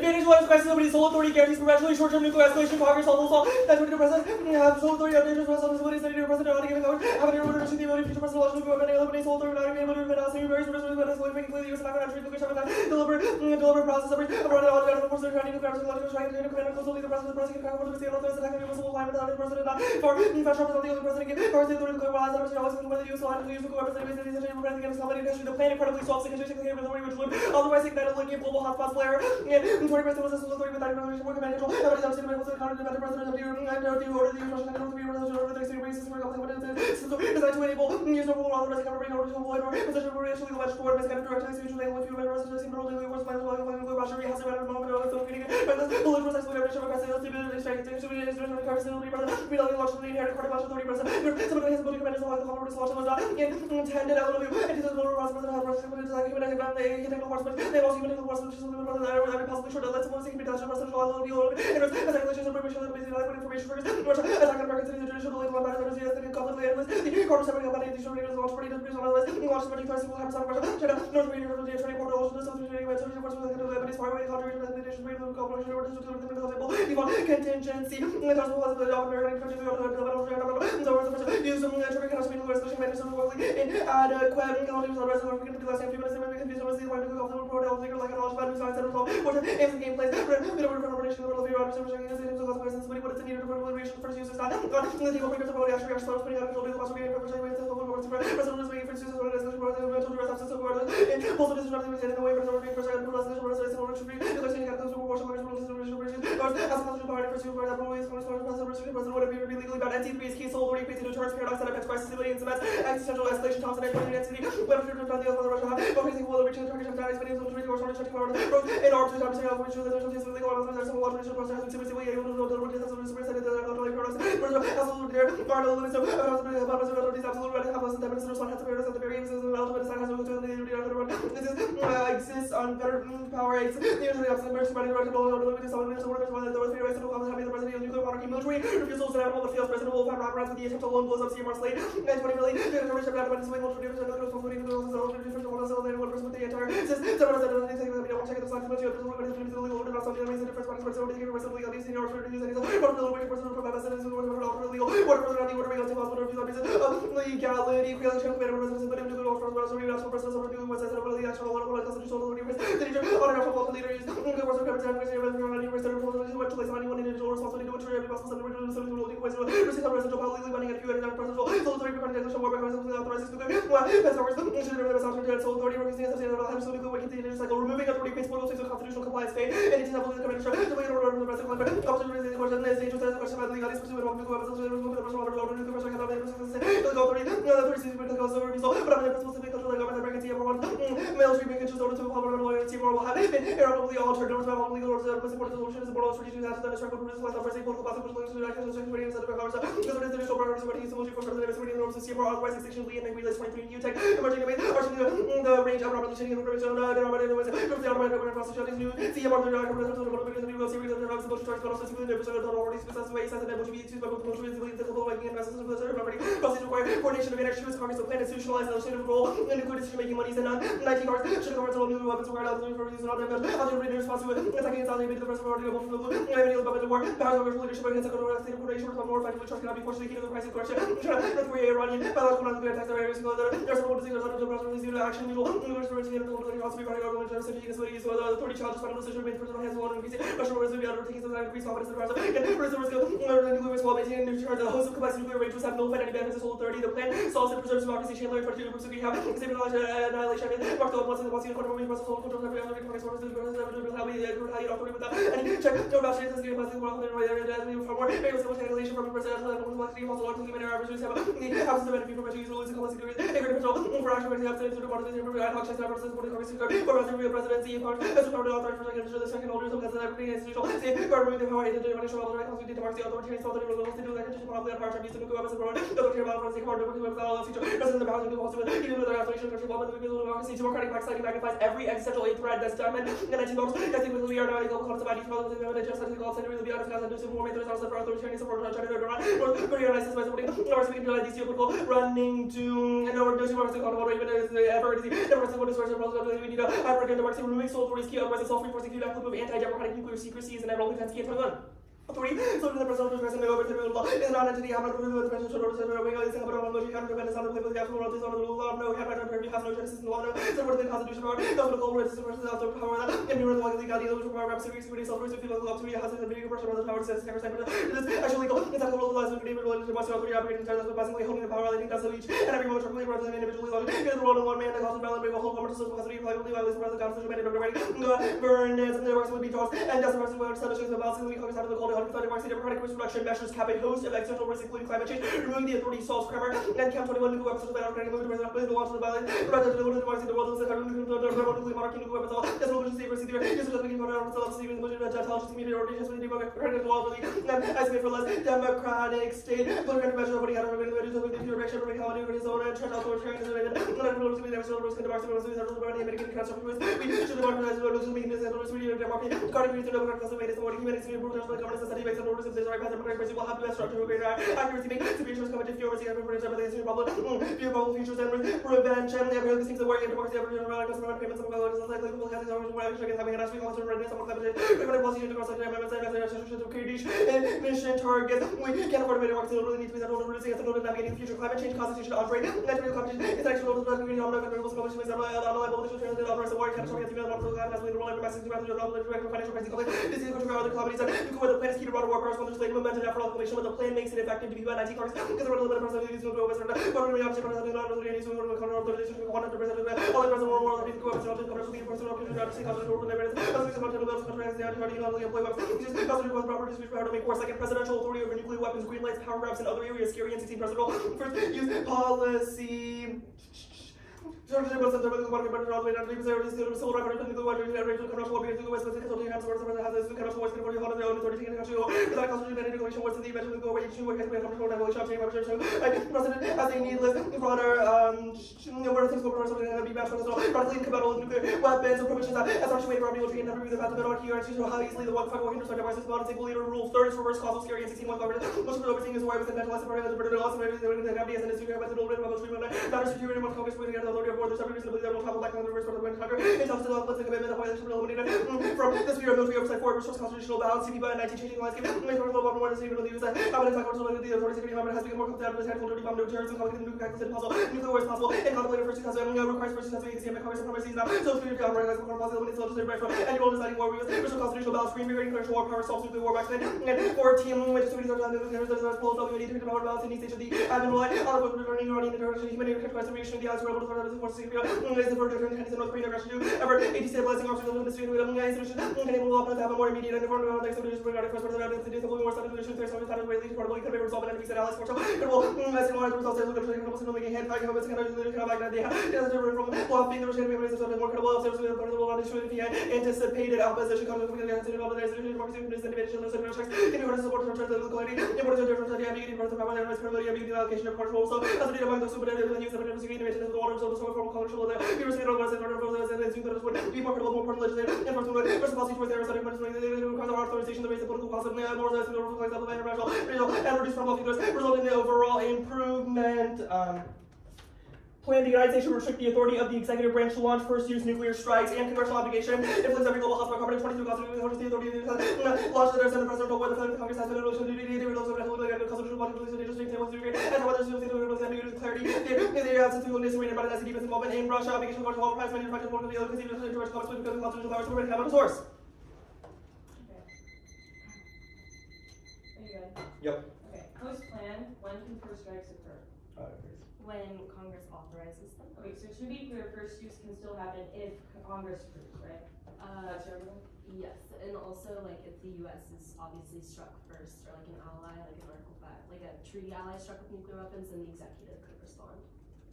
advantage one is crisis ability. Sole authority guarantees perpetually short-term nuclear escalation. Congress all law. That's what the president have sole authority on nations. Sole authority study to president on giving out. Have an order to the ability future president launch nuclear weapon. Eliminate sole authority not being able to advance any various presidents when escalating making clear the U.S. and African nuclear shutdown. Deliberate process of running all the forces trying to nuclear logical strike to command closely the president prosecuting the state of the attacking the missile line without the president not for federal president the only president give for the nuclear weapons and always whether the U.S. line to use nuclear weapons and basically essentially preventing against somebody in history the plan incredibly solves significantly authority which would otherwise ignite a litany of global hotspots flare and 20% was this authority without regulation more command control everybody else in the middle of the economy the president of the order the U.S. national to be over the extreme races for designed to enable use of authorizing government order to avoid or position for racially alleged toward misguided directly to usually with human rights to seem to rule the worst by the law of Russia has a matter of moment of the meeting but this political process will never show a stability strength to be is really constantly present we don't launch the inherent court of authority present some of his ability commanders along the corporate launch was not intended out of you and this is more responsible to have responsibility to human about the technical horsemen they also human technical horsemen which is something that every possibly sure that let's suppose it can be done to rest of the law of the order and as regulations of permission that basically like information for Russia attack on American cities traditional legal matters that is the conflict analyst the corporate separate company the short launch party the prison analyst the launch party twice will have some Russia China North Korea the attorney court also the society went to the force with the Lebanese far away country the nation brave the cooperation over the contingency the possibility of American countries the use of military cannot be resolution managed so quickly inadequate knowledge of the rest of African to the same people as the business of the line to go the pro figure like a knowledge about science and all what aims the game plays the order for coordination the world of your officers and the of the somebody what is needed for liberation first use is not the table makers of all the actually are slow putting out control the possible game for persuading the whole world president is making for use of the resolution for the mental rest absence of order and also this is not in the way for the order for the resolution for the order to be the question got those who worship the resolution as a constitutional party for the order for always president would appear to be legally bound NC3's key sole authority to deterrence paradox that affects crisis ability and cements existential escalation tops and equity density whether to defend the other Russia focusing will reach the Turkish and Chinese videos to reach or shortage power in order to establish a which is the national legal and there's some law traditional process and simply able to know the work is the superset the control paradox absolutely there are no limits of these absolute right have less than 10 minutes to respond has the paradox at the very end is the ultimate design has no utility this is exists on better power aids usually absent mercy by the direction of all limited some minutes of order while there was three ways to call having the president of nuclear monarchy military refusals to animal the field president will find rock with the attempt to alone blows up sea months late and 20 million the determination of that swing will produce another responsibility to the different one cell and one person with the entire system several of the things that we don't check the signs of the other the legal order not something that means the difference between the different rest of the legal in order to use any one of the way person from messages in order to legal order for the order to possible review of legality creation of better residents but the law from the national president of the was as of the actual law constitutional authority the nature of national leader is the was represented what to place anyone in individual responsibility to ensure every possible residential residential power legally binding at few and presidential so authority preventing the war by authorizes to as always should remember the authority so authority refusing associated with absolutely way continuing cycle removing authority based political states of constitutional compliance state and it is absolutely the commander the way in order of the president option raising the question is dangerous as a question about legality pursuit of nuclear weapons the personal order of nuclear weapons cannot be the authority the authority sees the cause of result but I'm the principle to control the government American team one military being controlled order to follow the lawyer team will have been irrevocably altered norms by legal orders that support the solution is the moral strategy that is trying to produce like the political path which links to the action of the instead of powers because it is the initial priorities of what he's supposed to for the administrative norms to see more authorized extinction lead and regulate 23 new tech emerging domains the range of revolution and information from the automatic process of new see about the representative of the new series of drugs about charge but also to the representative of already specific ways as an able to be used by both military and the global making investments of the third property process require coordination of energy with Congress to plan institutionalize the state of role in nuclear decision making monies and 19 cars should government all nuclear weapons required out for use and other in response to attacking its allied the president already from the blue and any other weapon war powers of leadership against the control state of coordination with more effectively trust cannot be forced to the crisis correction North Korea Iranian biological nuclear attacks are areas there's some decisions under the president is action legal nuclear storage and the military also be running government strategy against the authority challenges final decision made for the hands alone increasing Russian orders will be undertaking some increased confidence in the president and preserves nuclear while maintaining the charge the host of complex nuclear ranges have no any benefits to authority the plan solves and preserves democracy Chandler and particular groups we have example annihilation and marked out once in the once in the court of process control of every other forces the president how we authority without any check no about chances to pass the world and right there as we for more maybe some annihilation from the president and complexity also large human errors have the absence of any people to use rules and complexity every control for action by the absence of the part of the ad hoc check represents for the Congress or rather the presidency part as a part of the authority for the second orders of the every institutional say government the power to the financial right constitute democracy authoritarian authority to do that nuclear power, use of nuclear weapons abroad, the nuclear battle for the power, nuclear weapons all future, president of the powers of nuclear possible, even with their isolation, country involvement, the nuclear democracy, democratic Pakistan magnifies every existential threat that's diamond, and 19 dollars, testing with we are now global concept ideas, rather than the just like the call center, the beyond the do some more methods, also for authoritarian support, China, North Korea, and ISIS by supporting, North we can do like these geopolitical running to, and over those who are still on even as the ever, the president of the source of problems, we need a hyper democracy, removing soul authorities, key otherwise self-reinforcing feedback loop of anti-democratic nuclear secrecies and enrollment defense key 21. Authority, so the president of the president over the law is not entity, have not removed the president of the Roman is about on the kind of independence on the play with the actual world is on the law, no, have not heard, has no genesis in the law, no, so what the constitution power, those are the goal, resistance versus out of power, and you are the legality, those power, security, self-reserve, people, authority, has a bigger pressure on the power, says, never saying, it is actually legal, it's actually legal, it's related to the authority operating in terms of passively holding the power, I think that's of each, and every moment, really rather than individually, in the world of one man, the cause of valid, a whole commercial system, custody, liability, violation, the constitution, and governance, and the works would be tossed, and doesn't rest of establishing the balance, and we congress out of the cold, 130 marks, democratic reduction measures cap a host of external risks, including climate change, removing the authority solves grammar, and count 21 nuclear weapons to the battleground, moving to the launch of the violence, rather than the democracy in the world, the nuclear monarchy, nuclear weapons, as well as the secrecy theory, use of the beginning of ourselves, even the intelligence community, or just with the democratic law, as made for less democratic state, political measure of what he had already made, the direction of how new his own and church authoritarian is related, not everyone to be there, so risk in the market, so there's a American catastrophe, we should democratize the rules, making this and the democracy, according to the democratic way, is the more humanity, brutal governance, society, makes the rules of the right path, democratic will have the best structure, greater accuracy, make superior coverage, if you oversee every British everything is public, view bubble futures and prevention, every other things that work in democracy, every general customer payments, some colors, like legal has its own whatever should having a national concern, readiness, some climate change, everybody policy to cross the amendments, and Kurdish mission targets. We can't afford to make it really need to be that older releasing as a note of navigating future climate change, constitution, operate, natural competition, it's actually the community on renewables, competition, makes unreliable, translated on the war, catastrophe, the as we roll over massive massive financial crisis, this is going to other companies that you can the plan is key to broader war powers, when there's like momentum after proclamation, but the plan makes it effective to be by 19 Congress, because we're a little bit of person who's going to go over, but we're going to be opposite, but not really any sort of control, all the president, all the president, world, the government, all the commercial, the person, all the country, the government, as we come to the bills, contracts, the anti-party, all the employee weapons, just positive with proper distribution power to make war, second presidential authority over nuclear weapons, green lights, power grabs, and other areas, scary and 16 presidential, first use policy. Civil reference to the civil reference to the water, the commercial water, the West West Consulting House, the commercial voice for the Honor, the authority taking the country, the constitution and regulation was the eventually go away to work as a commercial revolution, president as a needless, broader, number of things go for something that be bad for us, practically compatible with nuclear weapons, and provisions that as much weight for our and never be the path of monarchy, or to how easily the one fight will hinder such devices, about a single leader rule, third is reverse causal scary and 16 one government, most of the overseeing is why with the mental lesson, the burden of loss, and everything that have the essence, and the old red treatment, not security, one Congress, we together the authority of war, there's every reason to believe that will travel back on the reverse part of the country. It helps to develop the commitment of violation eliminated from the sphere of military oversight forward, restores constitutional balance, CP by 19 changing landscape, make for global more decision of the use that common attack or the authority security has become more competitive with tactical dirty bomb, no terrorism, complicated nuclear practice impossible, nuclear war is possible, and contemplated first 2000 requires first 2000 Congress and supremacy now. So security power recognized before policy eliminates legislative branch from and role deciding war rules, restore constitutional balance, green regarding commercial war power, solves nuclear war back then, and 14 which is the WD to power balance in each stage of the admin line, all of returning running interrogation, humanitarian conservation, the odds were able to start the force security, is the further returning North Korean aggression to ever destabilizing officers of the ministry with institutions, and able to have a more immediate and informed about the expectations regarding first person evidence to do something more stuff to the there's some kind of way least portable, can be resolved and enemies and allies for some credible, as in one of the results, look at the credible making hand fighting over second kind of like that, it is different from bluffing the regime of something more credible, observers with portable on issue the anticipated opposition comes from the institution of the institution of the individual and social checks, can you support the church of the locality, important to different the ambiguity of the power and responsibility of the allocation of control, so as we among the superintendent and use of the security of the water, so the formal control of the university of the order of be more credible, more important legislative, and first policy towards their study, but because of our authorization, the raise the political cost of more than the example of international, regional, and reduce from figures, result in the overall improvement. Plan the United States to restrict the authority of the executive branch to launch first-use nuclear strikes and congressional obligation. Influence every global hospital company 22 constitutional the authority of the launch the Senate President or whether the Congress has been able to do the constitutional body and whether the clarity the absence of necessary about an SED involvement in Russia obligation of all price manufacturers of the other constitutional because the constitutional powers to prevent capital source. Are you good? Yep. Okay. Post-plan, when can first strikes occur? When Congress authorizes them. Okay, so to be clear, first use can still happen if Congress approves, right? That's everything? Yes, and also like if the U.S. is obviously struck first, or like an ally, like an Article 5, like a treaty ally struck with nuclear weapons, then the executive could respond.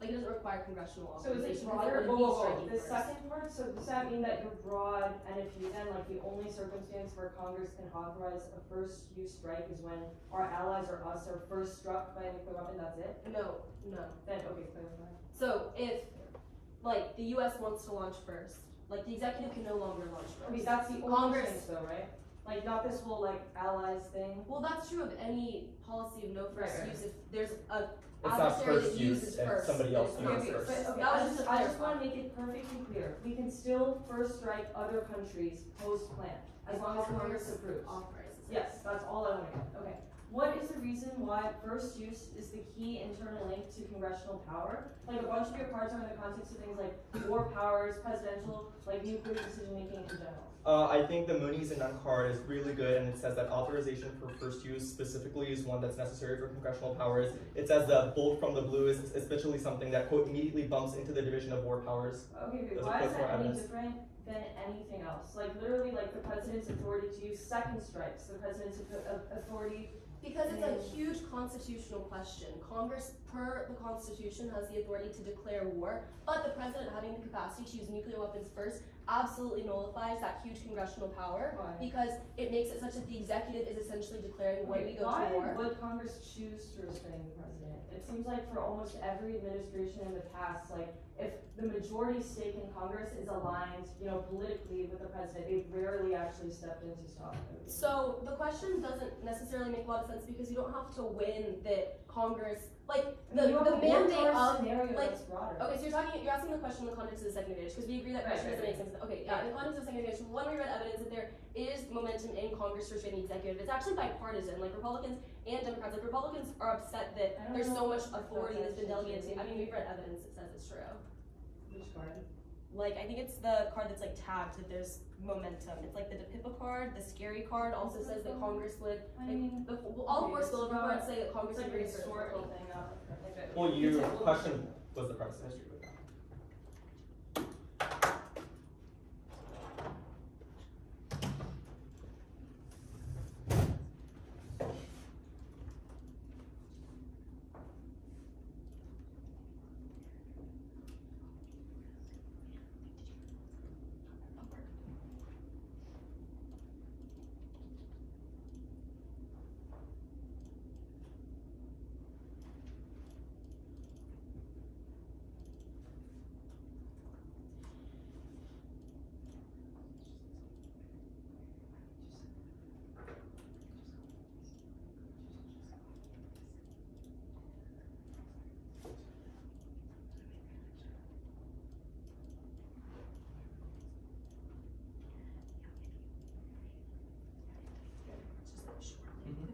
Like, it doesn't require congressional So is authorization. it broader? because it Whoa, would be whoa, whoa. striking The first. second part, so does that mean that you're broad, and if you then, like, the only circumstance where Congress can authorize a first use strike is when our allies or us are first struck by a nuclear weapon, that's it? No. Then, okay, clarify. So if, like, the US wants to launch first, like, the executive can no longer launch first. Okay, that's the only Congress- thing though, right? Like, not this whole, like, allies thing. Well, that's true of any policy of no first Right. use. If there's a It's not adversary first that use uses if first, somebody else then it's uses not first. But, okay, That was I just just, to I just clarify. wanna make it perfectly clear. We can still first strike other countries post-plan, as long as Congress approves. authorizes it. Yes, that's all I wanna get, okay. What is the reason why first use is the key internal link to congressional power? Like, a bunch of your cards are in the context of things like war powers, presidential, like nuclear decision making in general. I think the Mooney's and Nunn card is really good, and it says that authorization for first use specifically is one that's necessary for congressional powers. It says that bolt from the blue is especially something that, quote, immediately bumps into the division of war powers. Okay, Those are why is close for that any evidence. different than anything else? Like, literally, like, the president's authority to use second strikes, the president's authority. Because it's a huge constitutional question. Congress, per the Constitution, has the authority to declare war, but the president having the capacity to use nuclear weapons first absolutely nullifies that huge congressional power. Why? Because it makes it such that the executive is essentially declaring when we go Why to war. would Congress choose to restrain the president? It seems like for almost every administration in the past, like, if the majority stake in Congress is aligned, you know, politically with the president, they've rarely actually stepped in to stop it. So the question doesn't necessarily make a lot of sense because you don't have to win that Congress, like, the mandate of, scenario like, that's broader. okay, so you're asking the question in the context of the second advantage, because we agree that question doesn't make sense. Okay, yeah, in the context of the second advantage, when we read evidence that there is momentum in Congress to restrain the executive, it's actually bipartisan, like Republicans and Democrats. Like, Republicans are upset that I don't there's so know much if authority that's been actually delegated to, I true. mean, we've read evidence that says it's true. Which card? Like, I think it's the card that's like tagged that there's momentum. It's like the DePippa card, the scary card also says that Congress would, I like, mean, all okay, four spillover it's not- cards say that Congress It's would like a reassert historical authority. thing, not like a. Well, your it's a- question was the premise of history with that.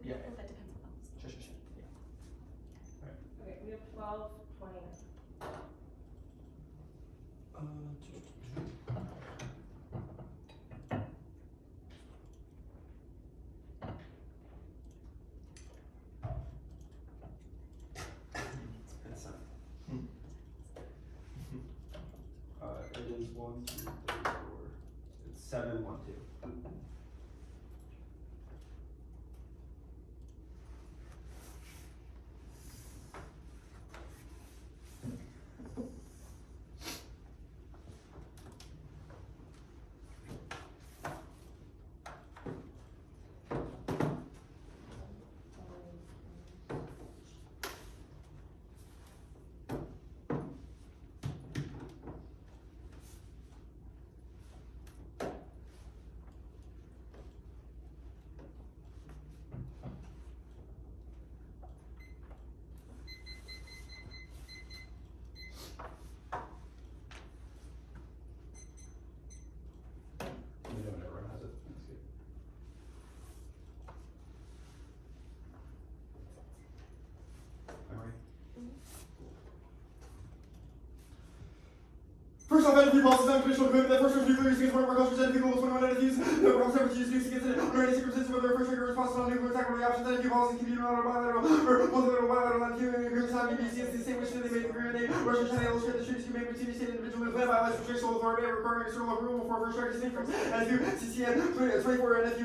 Yeah. That depends on else. Sure. Yeah. Okay, we have 12, 20. It is 1, 2, 3, 4. It's 7, 1, 2. First off, NFU policies on conditional equipment that first nuclear use against one of our countries and people with 21 NFUs. No problem separate use against it under any circumstances whether a first trigger response to nuclear attack or the options NFU policies can be unilateral, bilateral, or multilateral, bilateral NFU agreements on BBC as the same which they made the agreement. Russia and China illustrate the treaties can be made between each state individually with violence of sole authority requiring external approval for first strike distinct from NFU, CCN, 24 NFU,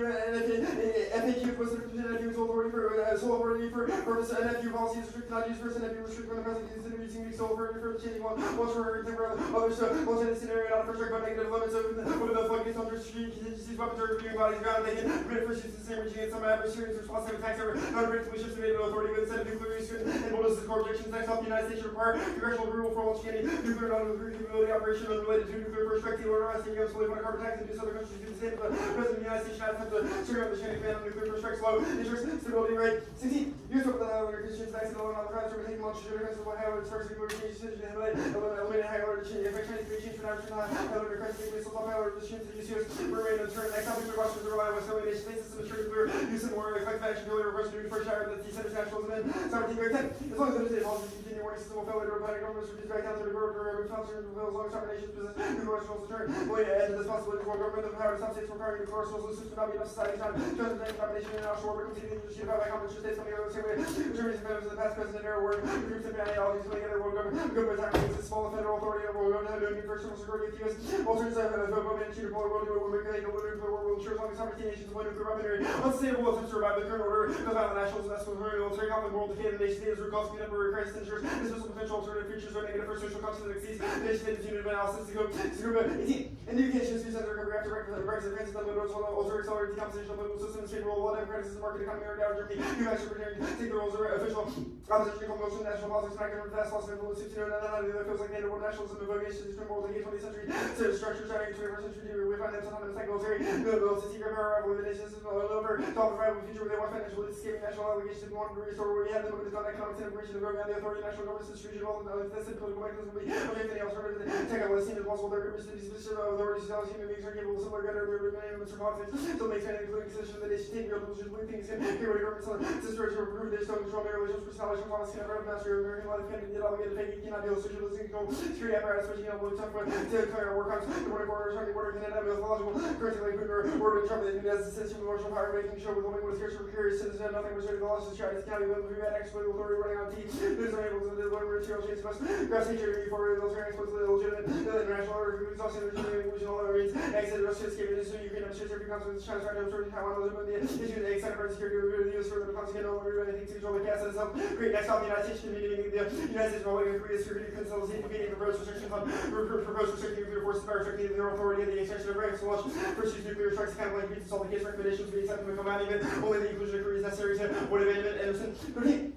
FAQ, NFU sole authority for purpose NFU policy is restricted not used first NFU restricted when the president considered using the sole authority for changing one for others to alternate scenario not a first strike but negative limits over the floodgates under contingencies weapons or reviewing bodies ground they can commit first use the same regime against some adversaries response to attacks over non-predictably shifts made no authority with a set of nuclear use and bonus core objections next up the United States require congressional approval for launching any nuclear non-nuclear capability operation unrelated to nuclear first strike or arresting against fully carbon attacks and do other countries do the same but the president of the United States should attempt to circumvent the chain of command of nuclear first strikes low interest stability rate 16 use of the Christians next to the on the ground to retain launch should against the high alert first nuclear change decision to eliminate high alert change if Chinese be changed for average high alert crisis missiles on high alert decisions to use remain in turn next time nuclear options are reliable with so nation basis and mature nuclear use and more effective action failure reverse duty first shower that the center's nationalism in 17 grade 10 as long as the state policies continue warning system will fail to reply to governments reduce back down to the government or concerns with as long as our nation's business nuclear arsenals return believe to end this possibility for government of power to stop states from firing nuclear arsenals this would not be enough society time just the combination in offshore but continue to issue about competition states on the other same way Germany's members of the past president era were groups and ideologies putting together world government actions this small federal authority over world government having personal security with U.S. alternative as no government achieve polar world will make a nuclear world will ensure as long as sovereignty nations one nuclear weaponry unsustainable attempts to revive the current order no violent nationalism that's with military conflict world decay of the nation state is root cause contemporary crisis ensures dismissal potential alternative futures or negative for social consequences exceeds the nation state is unit of analysis to go 18 and the UK should see center recovery after Brexit France and the alter accelerate decomposition of political systems take role of democratic system market economy or down Germany new action preparing take the roles of official opposition promotion national politics not government fast loss of influence 16 and that feels like native nationalism and vocation is more like 20th century set of structures starting 21st century we find them sometimes like military military secret power rival with the nation system all over to offer rival future where they want financial escaping national obligations and want to restore where we have them but it's not economic integration of government the authority national government system regional and this political mechanism will be objecting the alternative and take out what seems impossible their government cities specific authorities how human beings are capable of similar better minimum for politics so makes any including position that they should take real positions believe things can get rid of government sister to improve they still control their relations personal policy and government master of American life can get obligated to take cannot deal with socialism security apparatus which you know will tough with to clear our work on the border borders on the border can end up with logical currency like Putin or in Trump that as a citizen of martial power making sure with only what is scarce for curious citizens nothing was ready to lost the strategy county will prevent exploit authority running on team news are able to deliver material chains must grass nature for military exports to the legitimate international order for exhaustion regional other means exit Russia escaping into Ukraine and China conflicts China's trying to absorb Taiwan the issue the extent of security of the US for the conflict no longer do anything to control the gas itself great next on the United States meeting the United States rolling Korea security consultancy competing proposed restrictions on proposed restricting nuclear forces by restricting their authority and the extension of ranks to launch first use nuclear strikes kind of like beats all the case recommendations we accept them combating it only the inclusion of Korea is necessary to avoid abandonment Anderson 13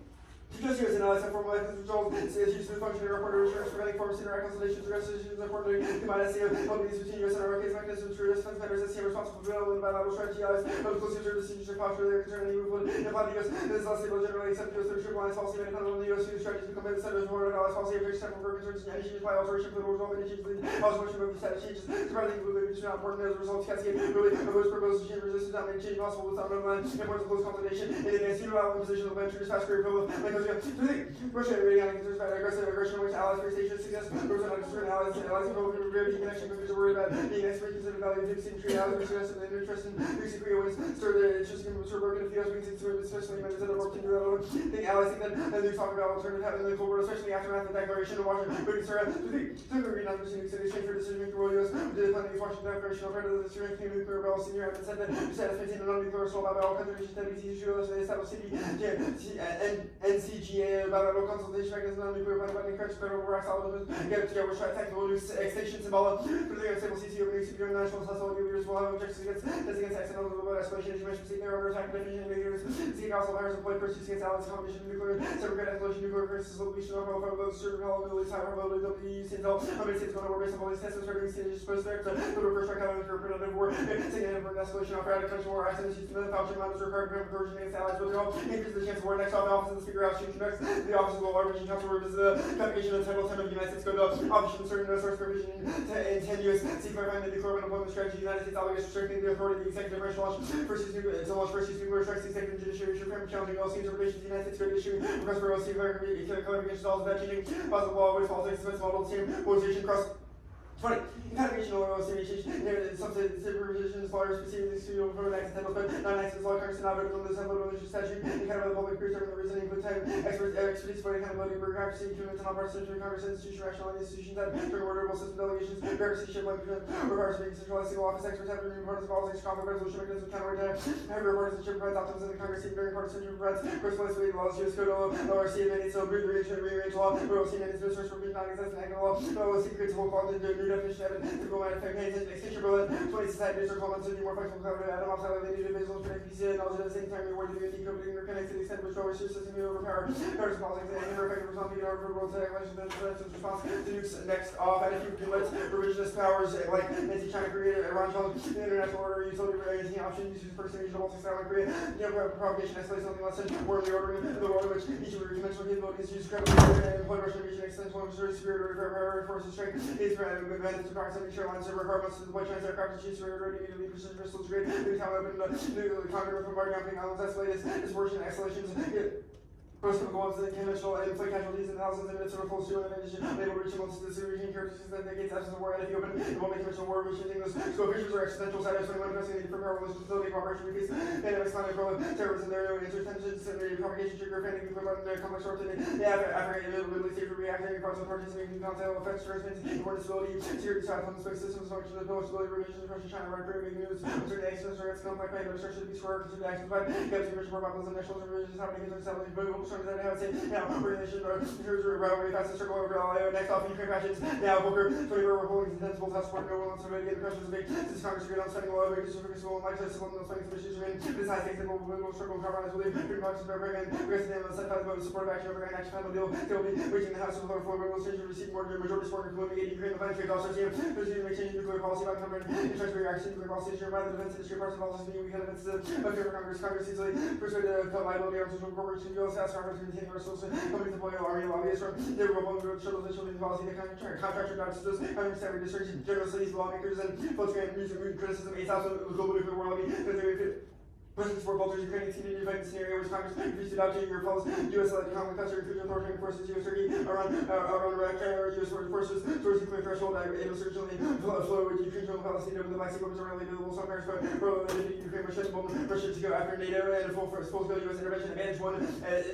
just use analysis and formalize this result is used to function in report of insurance preventing forms interact consultations or resolutions importantly combine SCO companies between US and our case mechanisms for defense matters SCO responsible for development bilateral strategy allies but close user decisions are posture their concern and the movement apply to US this is less stable generally except US their triple alliance policy and independent on the US use strategies become the center of the alliance policy of which several concerns and any changes by alteration for the resolve any changes the policy motion of the status changes surprising which are not important as a result cascade really opposed proposed change resistance down any change possible without no line importance of close consultation and advanced unilateral position of the introduce fast career pillow like Russia rating on concerns about aggressive aggression which allies face Asia suggest Russia not concerned allies involved in very deep connection because they're worried about being expert considered value of fixing tree allies which suggest that their interest in fixing Korea wins stir their interest in broken if the US wings into it especially when it's at a work to do that alone think allies think that they talk about alternative having the cold war especially aftermath of the declaration of Washington but it's to agree not to exchange for decision making role US did plan the Washington declaration alternative to the strengthening nuclear rebel senior have said that to status maintain a non-nuclear assault by all countries that we issue they established NCGA about consultation mechanism on nuclear plan by encourage federal war axologists get together with technical new extinction symbol for the stable CC over new secure national hostile nuclears will have objections against accidental global escalation as you mentioned seeking their own attack definition nuclears seeking also virus employed first use against allies competition nuclear segregated escalation nuclear versus location of probability certain probabilities high probability WUC until how many states going to war based on all these tests and starting stages supposed there to the first strike out of nuclear predative war seeking an escalation of radical conventional war accidents used to the pouch amount is required to prevent conversion against allies but they all increase the chance of war next off the office of the speaker house conducts the office of the law region council where the application of Title 10 of the United States Code of Option certain no source provision in 10 U.S. See clarifying the nuclear deployment strategy. The United States obligates restricting the authority of the executive branch to launch first use nuclear strikes. The executive and judiciary should frame challenging LC interpretations. The United States Code issuing request for LC clarifications all of that changing positive law which follows expense model the same mobilization across 20. Economic oil estimation, subsidies, provisions, lawyers, specifically studio for next temple, but non access law, Congress, not voted on the Assembly Religious Statute, and kind of the public preserve the reasoning, include time, expertise for accountability, bureaucracy, human and non-partisan Congress, institution, rational institutions that during orderable system delegations, bureaucracy, ship like requires to be centralized single office, experts have reviewed partisan policies, conflict resolution mechanism, counter attack, heavier partisanship provides optimism in the Congress, during partisanship provides correspondence with laws, US code, ORC amendments, so rearrange law, ORC amendments, no source for being non-existent act law, ORC creates a whole cloth into a new definition of it, typical manufacturing, extension Berlin, 20 society district comments to be more flexible, covered, Adam outside of the individuals, connected PC, and knowledge at the same time, reward the unity, code, interconnected, to the extent which always your system, you overpower, partisan politics, and effective response, in order for world to response to nukes next off, and if you can let revisionist powers, like anti-China Korea, Iran challenge the international order, utility, anything option, use person, use the Baltic style in Korea, propagation, escalate something less than worldly ordering in the world in which each of your conventional capabilities use credibly and employ Russian invasion, extension, superior forces strength, is advantage to proximity, share lines, server, carbons, deploy Chinese aircraft, achieve superior immediately, precision missiles, great, new town open, new conquer from bar jumping islands, escalate, dispersion, escalations, most chemical ones that conventional and inflict casualties in thousands of minutes of close to an advantage, unable to reach amongst the region characteristics that negates absence of war, and if you open, it won't make conventional war, which those scope issues are existential, status, 21, pressing need for power, relations, facility, cooperation, because pandemics, climate, growth, terrorism, there are no intertensions, and the propagation, trigger, panic, nuclear weapon, complex origin, Africa, ability to reacting, parts of parties, making contact, effects, transmitting, important disability, security, side, home space systems, functions, ability, revisions, Russia, China, right, making news, certain actions, or complex, pain, obstruction, peace, work, considered actions, but, captain, mission, populism, nationalism, religions, happening, establishing, political, strong, that I would say, now, organization, here's a rivalry, fastest circle over LIO, next off, Ukraine passions, now, Booker, 24 holding intensible task force, no one wants to make the questions of big, since Congress agreed on spending a lot of big, super civil, and like to civil, no spending some issues, I mean, this high stakes, political struggle, compromise, believe, freedom, boxes, bear, break, and progressive name, set five votes, support of action, over, and action, final deal, they will be reaching the House of Lower Floor, will stage to receive more majority support, including Ukraine, the plan, trade, also, team, proceeding to make change nuclear policy, about covering, in charge of reaction, nuclear policy, issue, by the defense industry, parts of policies being weekend events, of favor Congress easily persuaded to cut liability on social corporations, U.S. Congress, maintaining our social companies deploy army lobbyists from their remote struggles and children's policy, the contractor doctors, Congress, every district, general cities, lawmakers, and folks grant music, criticism, 8,000 global nuclear war lobby, President support Bolter's Ukrainian team in the scenario which Congress refused to adopt your policy. U.S. economic culture, inclusion authoritarian forces, U.S. Turkey, Iran, Iraq, U.S. forces, towards nuclear threshold, able to certainly flow with Ukraine, Palestine, over the Black Sea, weapons are readily available. Some Congress, but Ukraine, Russia to go after NATO and full-scale U.S. intervention. Advantage one,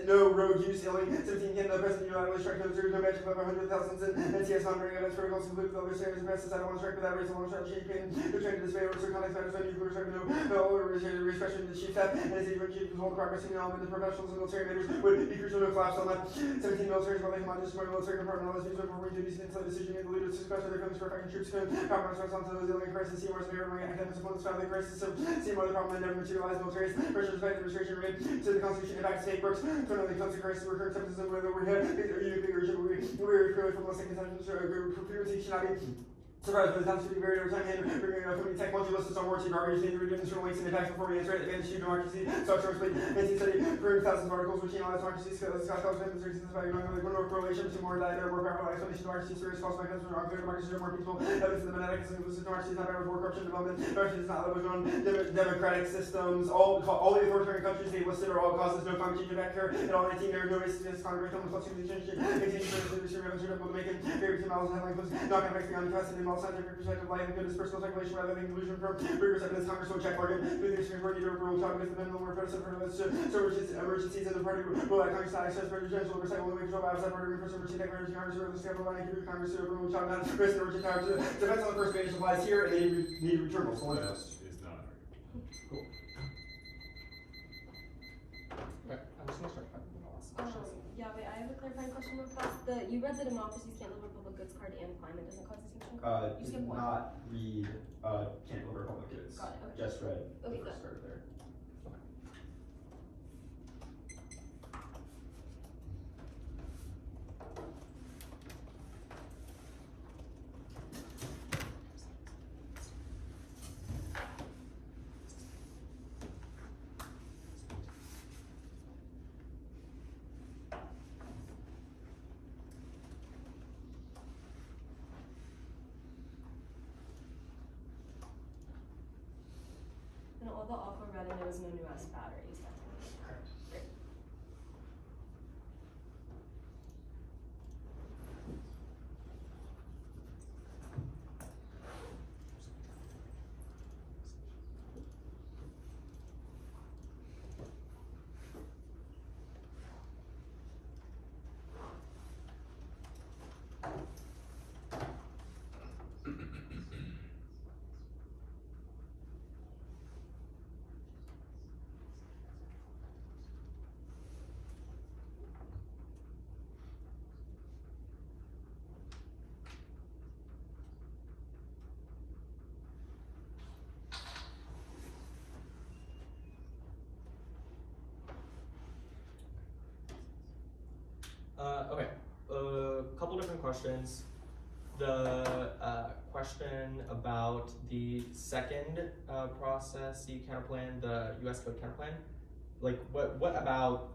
no road use, only 17 Canada, President unilaterally strike those no match of over 100,000 and NTS non-during events protocols include with other standards and passes. I don't want to strike without race, along strategy, Ukraine, they're trying to display over certain context matters, nuclear strike, no respect. The chief staff and his chief control progressing element of professionals and military matters would be crucial to collapse on that. 17 military while they come on just more military compartmentalized performing duties and inside decision and the leaders discuss their comings for affecting troops compromise response to those alien crisis, see more severe academic opponents family crisis, so see more the problem that never materialized militaries, pressures by the administration remain to the constitution in fact state works, turning the comes to crisis recurrent substances whether we're here, we're from the second sentence, frequency should not be surprised by the times to be very over time and bringing company technology lists on warranty garbage, need to read internal links and attacks before we answer it, advantage to democracy, structure, split, anti-study, bring thousands of articles which analyze democracy, Scott demonstrates by no correlation between more data, more powerful explanation of democracy, serious false mechanisms, or unclear democracy, more peaceful, evidence of the monadic and inclusive democracy is not better for corruption development, democracy is not leveraged on democratic systems, all the authoritarian countries they listed are all causes no climate change effect here, in all 19 there are no waste against Congress, no one fluctuating change, maintaining the industry revenue to make it very 2 miles and headline includes not going to make beyond capacity and all scientific perspective life and goodness, personal speculation rather than conclusion from rigorous evidence. Congress will check bargain with the Supreme Court, either overrule talk with the minimum or precedent for emergencies and the party will let Congress not access presidential oversight will make control by outside party for emergency declaration. Congress will scale the line and Congress to overrule talk not risk and urgent power to defense on the first page applies here and they need return rules. So That is not cool. Okay, I'm just gonna start typing the last questions. Yeah, wait, I have a clarifying question real fast. You read the democracies can't deliver public goods card and climate doesn't cause distinction? You did skipped one. not read, can't deliver public goods. Got it, okay. Just read Okay, the first good. part there. And all the awful red and there was no new S batteries. Correct. Great. Okay. Couple different questions. The question about the second process counterplan, the U.S. Code counterplan, like what about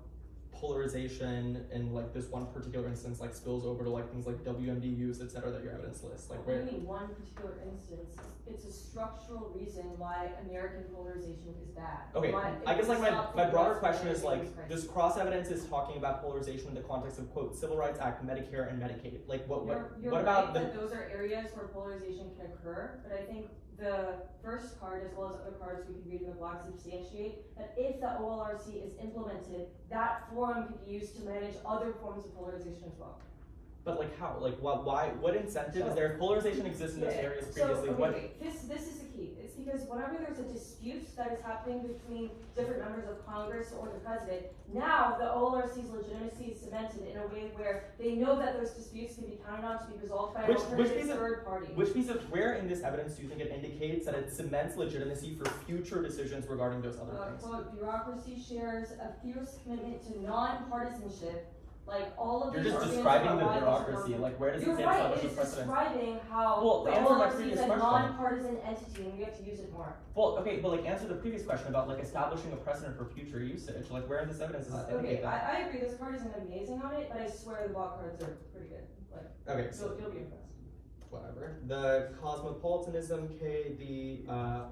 polarization in like this one particular instance like spills over to like things like WMDUs, et cetera, that your evidence lists? Like What do where? you mean one particular instance? It's a structural reason why American polarization is bad. Okay, Why I it guess like would stop my the broader US question is like crisis. this cross evidence is talking about polarization in the context of quote Civil Rights Act, Medicare, and Medicaid. Like You're what about right the that those are areas where polarization can occur, but I think the first card, as well as other cards we can read in the block, substantiate that if the OLRC is implemented, that forum could be used to manage other forms of polarization as well. but like how? Like why what incentive is So- there if polarization exists in those areas previously? So, okay, What wait, this is the key. It's because whenever there's a dispute that is happening between different members of Congress or the president, now the OLRC's legitimacy is cemented in a way where they know that those disputes can be counted on to be resolved by an Which alternative piece of- third party. Which piece of where in this evidence do you think it indicates that it cements legitimacy for future decisions regarding those other things? Quote, bureaucracy shares a fierce commitment to non-partisanship, like all of You're these just arguments describing about the why these are bureaucracy. non- Like where does it You're say right, establish a it's precedent? describing how Well, the answer my OLRC is previous a question. non-partisan entity and we have to use it more. Well, okay, but like answer the previous question about like establishing a precedent for future usage. Like where in this evidence does it Okay, indicate that? I agree, this card isn't amazing on it, but I swear the block cards are pretty good. Like, Okay, so you'll be impressed. whatever. The cosmopolitanism, the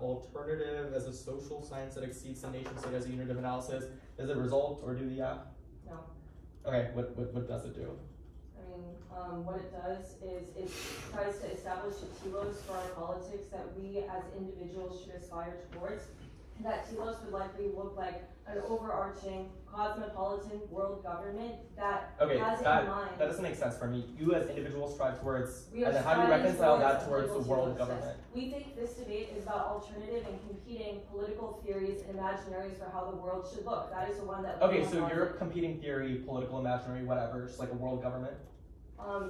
alternative as a social science that exceeds the nation state as a unit of analysis, does it result or do the No. Okay, what does it do? I mean, what it does is it tries to establish a telos for our politics that we as individuals should aspire towards. That telos would likely look like an overarching cosmopolitan world government that Okay, has in that mind. doesn't make sense for me. You as individuals strive towards, We are and then how do you striving reconcile that a towards the political world telos, yes. government? We think this debate is about alternative and competing political theories and imaginaries for how the world should look. That is the one that we Okay, want so on. your competing theory, political, imaginary, whatever, just like a world government? No, oh,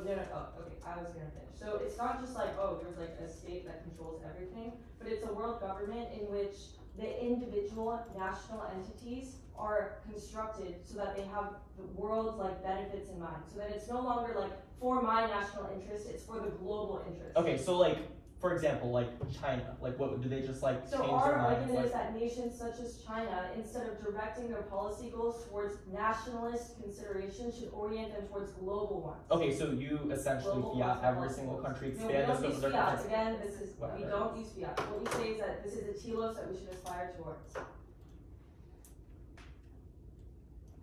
okay, I was gonna finish. So it's not just like, oh, there's like a state that controls everything, but it's a world government in which the individual national entities are constructed so that they have the world's like benefits in mind. So that it's no longer like for my national interest, it's for the global interest. Okay, so like, for example, like China, like what, do they just like So change our their minds? argument Like, is that nations such as China, instead of directing their policy goals towards nationalist considerations, should orient them towards global ones. okay, so you essentially Global fiat every cosmopolitan single goals. country, No, we expand this don't over use their fiat. countries. Again, we Whatever. don't use fiat. What we say is that this is a telos that we should aspire towards.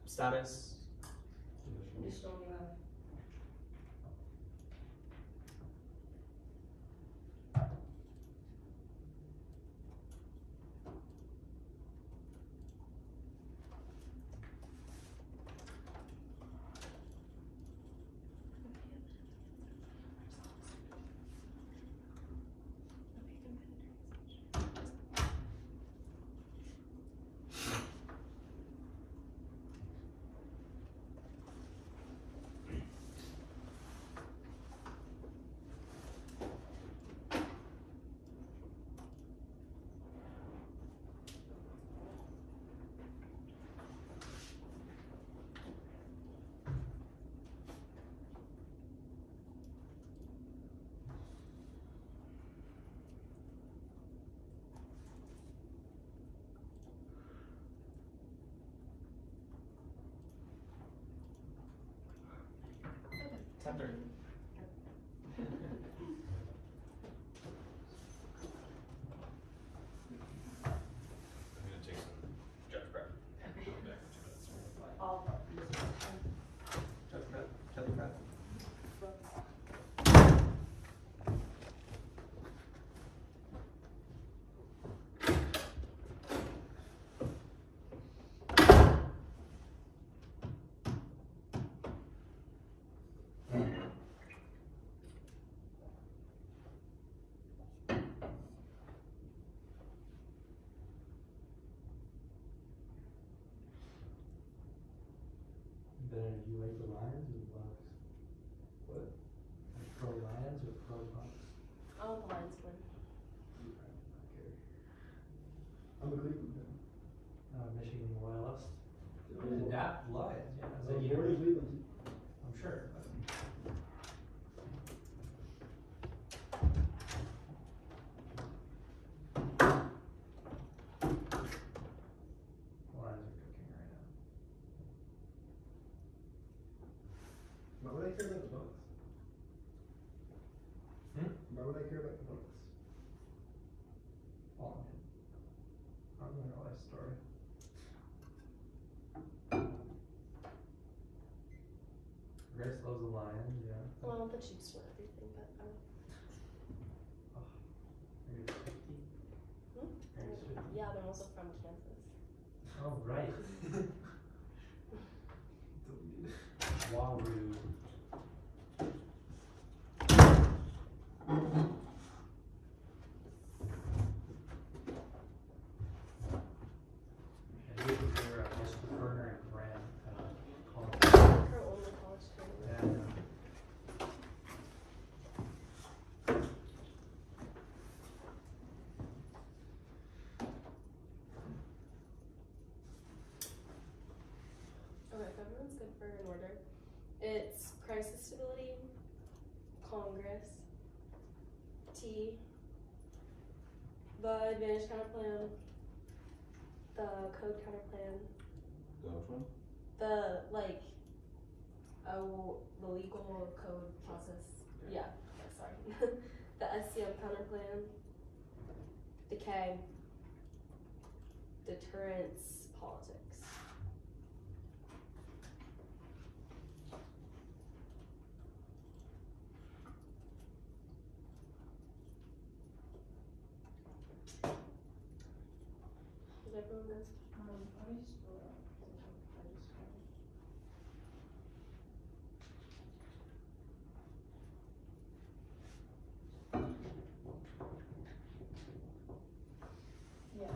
Status. Conditional meaning. Center. I'm gonna take some judge prep. I'll be back in 2 minutes. All Better, do you like the Lions or the Bucks? What? Pro Lions or pro Bucks? I want the Lions to win. Okay. I'm a Cleveland fan. Michigan Loyalist. Oh, Adapt Lions, yeah. I was born in Cleveland. I'm cheapest one everything, but Maybe 50? Maybe 50? yeah, but I'm also from Kansas. Oh, right. Waru. And these are their Mr. Berner and Graham college. Her only college training. Yeah. Okay, if everyone's good for an order, it's crisis stability, Congress, T, the advantage counter plan, the code counter plan, The which one? the the legal code process. Yeah, sorry. The SCM counter plan, the K, deterrence politics. Is everyone good? Let me just pull it up. I just yeah.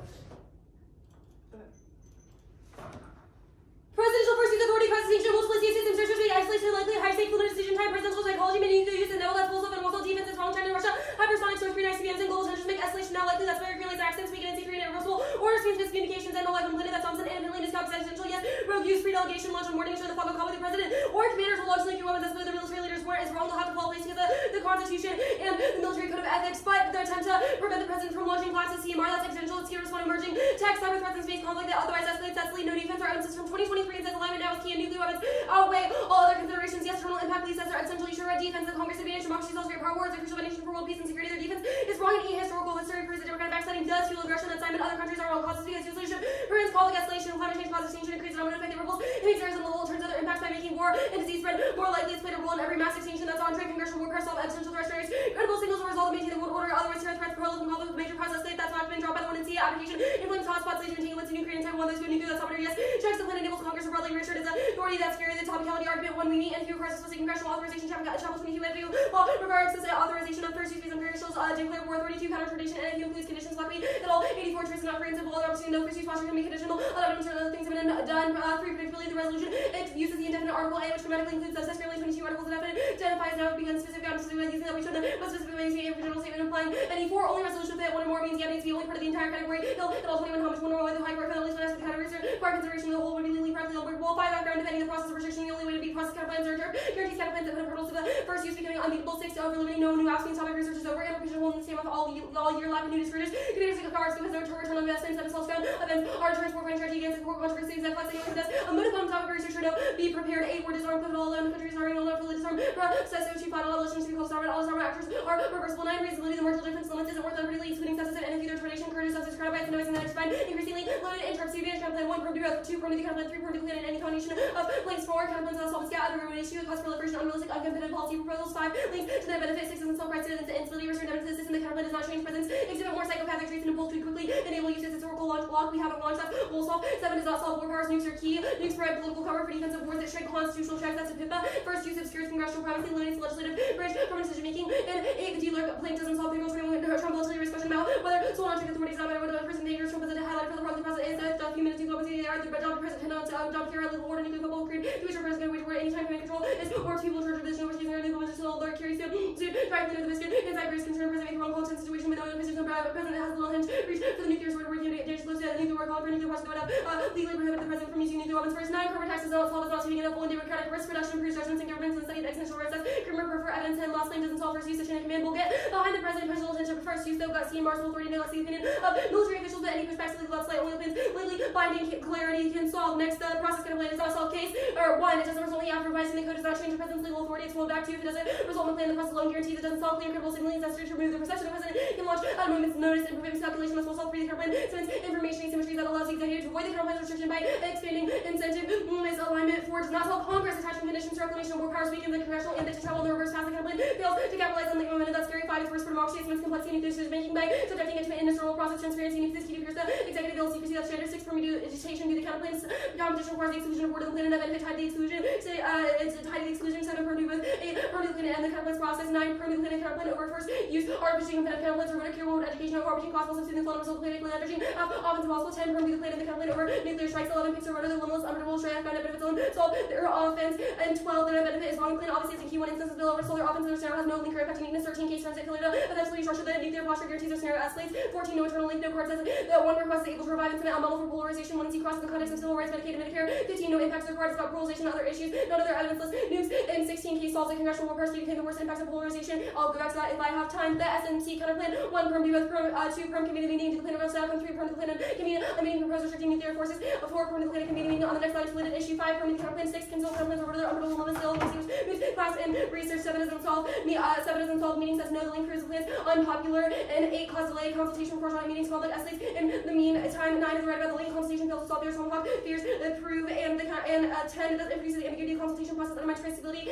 Presidential pursuit authority, presentation, multiple systems, strategy, isolation, likely, high stake, limited decision time, presidential psychology, many use and that's full and also defenses, wrong China, Russia, hypersonic, storage, pre-nice CBMs, and global tensions make escalation now likely, that's why realize accents, weaken and secret and irreversible, orders, means miscommunications, and no life completed, that's Thompson, and Finley, discount, essential, yes, rogue use, free delegation, launch on morning, show the fog of call with the president, or commanders will launch nuclear weapons, that's why the military leaders warrant is wrong, they'll have to fall place because of the Constitution and the military code of ethics, but their attempt to prevent the president from launching classes CMR, that's existential, it's key to respond to emerging tech, cyber threats, and space conflict that otherwise escalates, that's lead, no defense, our emphasis from 2023 and says alignment now with key and nuclear weapons outweigh all other considerations. Yes, terminal impact leads are essentially sure red defense, the Congress advantage, democracy sells great power wars, are crucial by nation for world peace and security. Their defense is wrong and historical history proves that democratic backsliding does fuel aggression. That Simon other countries are all causes because solution prevents conflict escalation, climate change causes extinction, and creates a domino effect that ripples and makes terrorism level, turns other impacts by making war and disease spread more likely. It's played a role in every mass extinction that's on track. Congressional war solve existential threats, credible signals are resolved to maintain the world order. Otherwise, terror threats parallel from conflict with major process state that's not been dropped by the one in sea application. Inflames hotspots, laser entanglements, and nuclear entanglement. Those who nuclear that's operator, yes. Checks the plan enables Congress to broadly reassured as authority that's scary. The topicality argument when we meet and few crisis was congressional authorization. Chapter 22 FAU law regards the authorization of first use based on congressional declare war authority to counter tradition and if you includes conditions luckily that all 84 trees are not free and simple. Other opportunity no first use posture can be conditional. Other other things have been done. Free predictability. The resolution it uses the indefinite article A, which grammatically includes subsets. Fairly 22 articles indefinite identifies now becomes specific on specific using that we should but specifically using a general statement implying any four only resolution fit one or more means yeah needs to be only part of the entire category. Hill at all 21 how much one or more the high court at least one aspect categories require consideration of the whole would be legally practically unbreakable. 5 background depending the process of restriction the only way to be process counterplans or guarantees counterplans that put hurdles to the first use becoming unbeatable. 6 over limiting no new asking topic research is over and holding the same of all year lapping new discouraged computers like cars because no return on investments that is self found events are transport running strategy against the core controversies that flex anyone does a motive on topic research or no be prepared a word disarm pivotal alone countries are no fully disarm process to final abolition to call starved all disarm actors are reversible 9 reasonability the marginal difference limits isn't worth unreally excluding substantive and if either termination courage substance crowd by the that expand increasingly loaded interrupts the advantage plan 1 prone to growth 2 prone to the counterplan 3 prone to plan any combination of links 4 counterplans that solve scat other issue cause proliferation unrealistic uncompetitive policy proposals 5 links to the benefit 6 and self-right citizens instability return to the system the counterplan does not change presence exhibit more psychopathic traits and impulse to quickly enable use as historical launch block we haven't launched that will solve 7 does not solve war powers nukes are key nukes provide political cover for defensive wars that shred constitutional checks that's a PIPA first use obscures congressional primacy eliminates legislative branch from decision making and 8 the dealer plank doesn't solve people Trump volatility risk question about whether sole non-trick authorities not matter whether the person dangerous Trump is a highlight for the party process is that humanity globalization they are the job president job care legal order nuclear football creed to which your president wage war anytime command control is or to people in charge of vision overseeing their legal position alert carries to drive through the biscuit inside risk concern preserving the wrong content situation with no position president has a little hinge reach for the nuclear sword working dangerous close to the nuclear war call for nuclear process going up legally prohibit the president from using nuclear weapons first 9 carbon taxes not solve is not saving enough and democratic risk reduction improves judgments and governments and study of existential risks criminal prefer evidence and last claim doesn't solve first use the chain of command will get behind the president personal attention for first use though got seen martial authority no see opinion of military officials that any perspective legal slight only opinions legally binding clarity can solve next the process can plan is not solved case or 1 it doesn't result in after revising the code does not change the president's legal authority it's rolled back 2 if it doesn't result in the plan the process alone guarantees it doesn't solve clear credible signaling necessary to remove the perception the president can launch at a moment's notice and prevent miscalculation must solve 3 the current plan since information asymmetry that allows the executive to avoid the counterplans restriction by expanding incentive misalignment for does not tell Congress attaching conditions to reclamation of more powers weaken the congressional ambit to travel in the reverse path. The counterplan fails to capitalize on the momentum that's carrying 5 its worst for democracy, its complexity and decision making by subjecting it to an internal process, transparency, and efficiency to the executive bill, secrecy, that's standard 6 promulgation, the counterplans, competition requires the exclusion of word of the plan and that benefit tied to the exclusion, it's tied to the exclusion, 7 permitted with 8 permitted plan and the counterplans process, 9 permitted plan and counterplan over first use, arbitrary competitive counterplans or ridicule, education, arbitrary cost, also student fund, result, politically leveraging, offense impossible, 10 permitted plan and the counterplan over nuclear strikes, 11 picks or rudder, the limitless, unpredictable, straight, found benefits on solve their offense, and 12 the benefit is long plan, obviously it's a key one instance of bill over solar offense and scenario has no link or impact to neatness, 13 case turns it killer, eventually structure the nuclear posture guarantees the scenario escalates, 14 no internal link, no court says that one request is able to revive and submit a model for polarization when it's crossed in the context of civil rights, Medicaid, and Medicare, 15 no impact to the court, it's about polarization and other issues, none other evidence list, nukes, and 16 case solves the congressional war party became the worst impacts of polarization. I'll go back to that if I have time. The SNC counterplan, 1 perm with perm, 2 perm committee meeting to the plan of staff, and 3 perm to the plan of committee, a meeting proposed restricting nuclear forces, 4 perm to the plan of committee meeting on the next slide is related issue, 5 perm to the counterplan, 6 consult counterplans over the unpredictable limits, class and research, 7 is unsolved, 7 is unsolved, meeting says no, the link proves the plans unpopular, and 8 cause delay, consultation for joint meetings, conflict escalates in the mean time, 9 is right about the link, consultation fails to solve fears, 1 o'clock, fears prove, and 10 it does increase the ambiguity consultation process undermines traceability,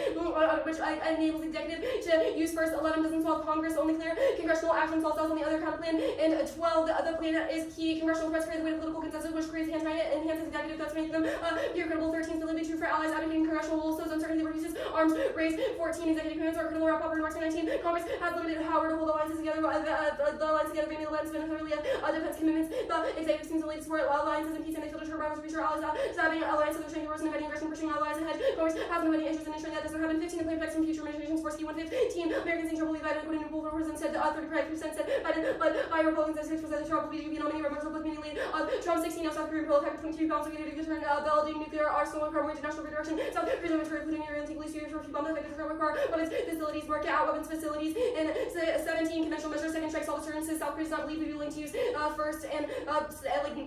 which enables the executive to use first, 11 doesn't solve Congress, only clear, congressional action solves on the other counterplan, and 12, the plan is key, congressional threats create the way to political consensus, which creates enhances executive threats, making them pure credible, 13 still be true for allies, advocating congressional rules, so uncertainty reduces arms raised, 14 executive commitments are critical, proper, 19, Congress has limited power to hold alliances together, the alliance together, being the alliance beneficially defense commitments, the executive seems to lead to support alliances and peace, and they feel determined by future allies, stabbing alliances and training worsen, inviting aggression, pushing allies ahead, Congress has no any interest in ensuring that doesn't happen, 15 to play effects from future administrations, for ski 115, Americans in trouble, Biden, putting in poll represents said 35% said Biden, but by Republicans as 6% of trouble, BGB nominee, represents with meaning lead, Trump 16, now South Korea, effect 22 pounds, unity to turn, validating nuclear arsenal, primary international redirection, South Korea, including Iran, take least years for bomb effect, require weapons facilities, market out weapons facilities, and 17 conventional measures, second strikes, all assurances, South Korea does not believe we be willing to use first, and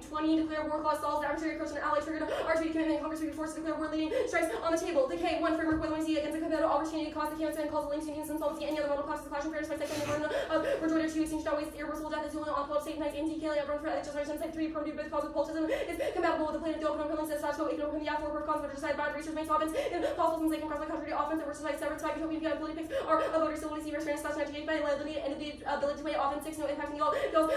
20 declare war clause solves adversary approach and ally triggered our treaty commitment, Congress will be forced to declare war leading strikes on the table. The K, 1 framework with ONC against a competitive opportunity cost, the cancer and calls the links unions insolvency, any other model classes, clash and fairness by second, rejoinder 2, extinction, waste, irreversible death is the only on-club state, nice, anti-Kelly, everyone for ethics, generation, 3, prone to both cause of cultism is compatible with the plan of the open open says go ignore from the F4 per cons, which decide bad research makes offense, and possible things like across the country offense, versus like separate side, utopian politics are a voter still want to see restraints, slash 98 by liability, and the ability to weigh offense, 6, no impact in the all, bills,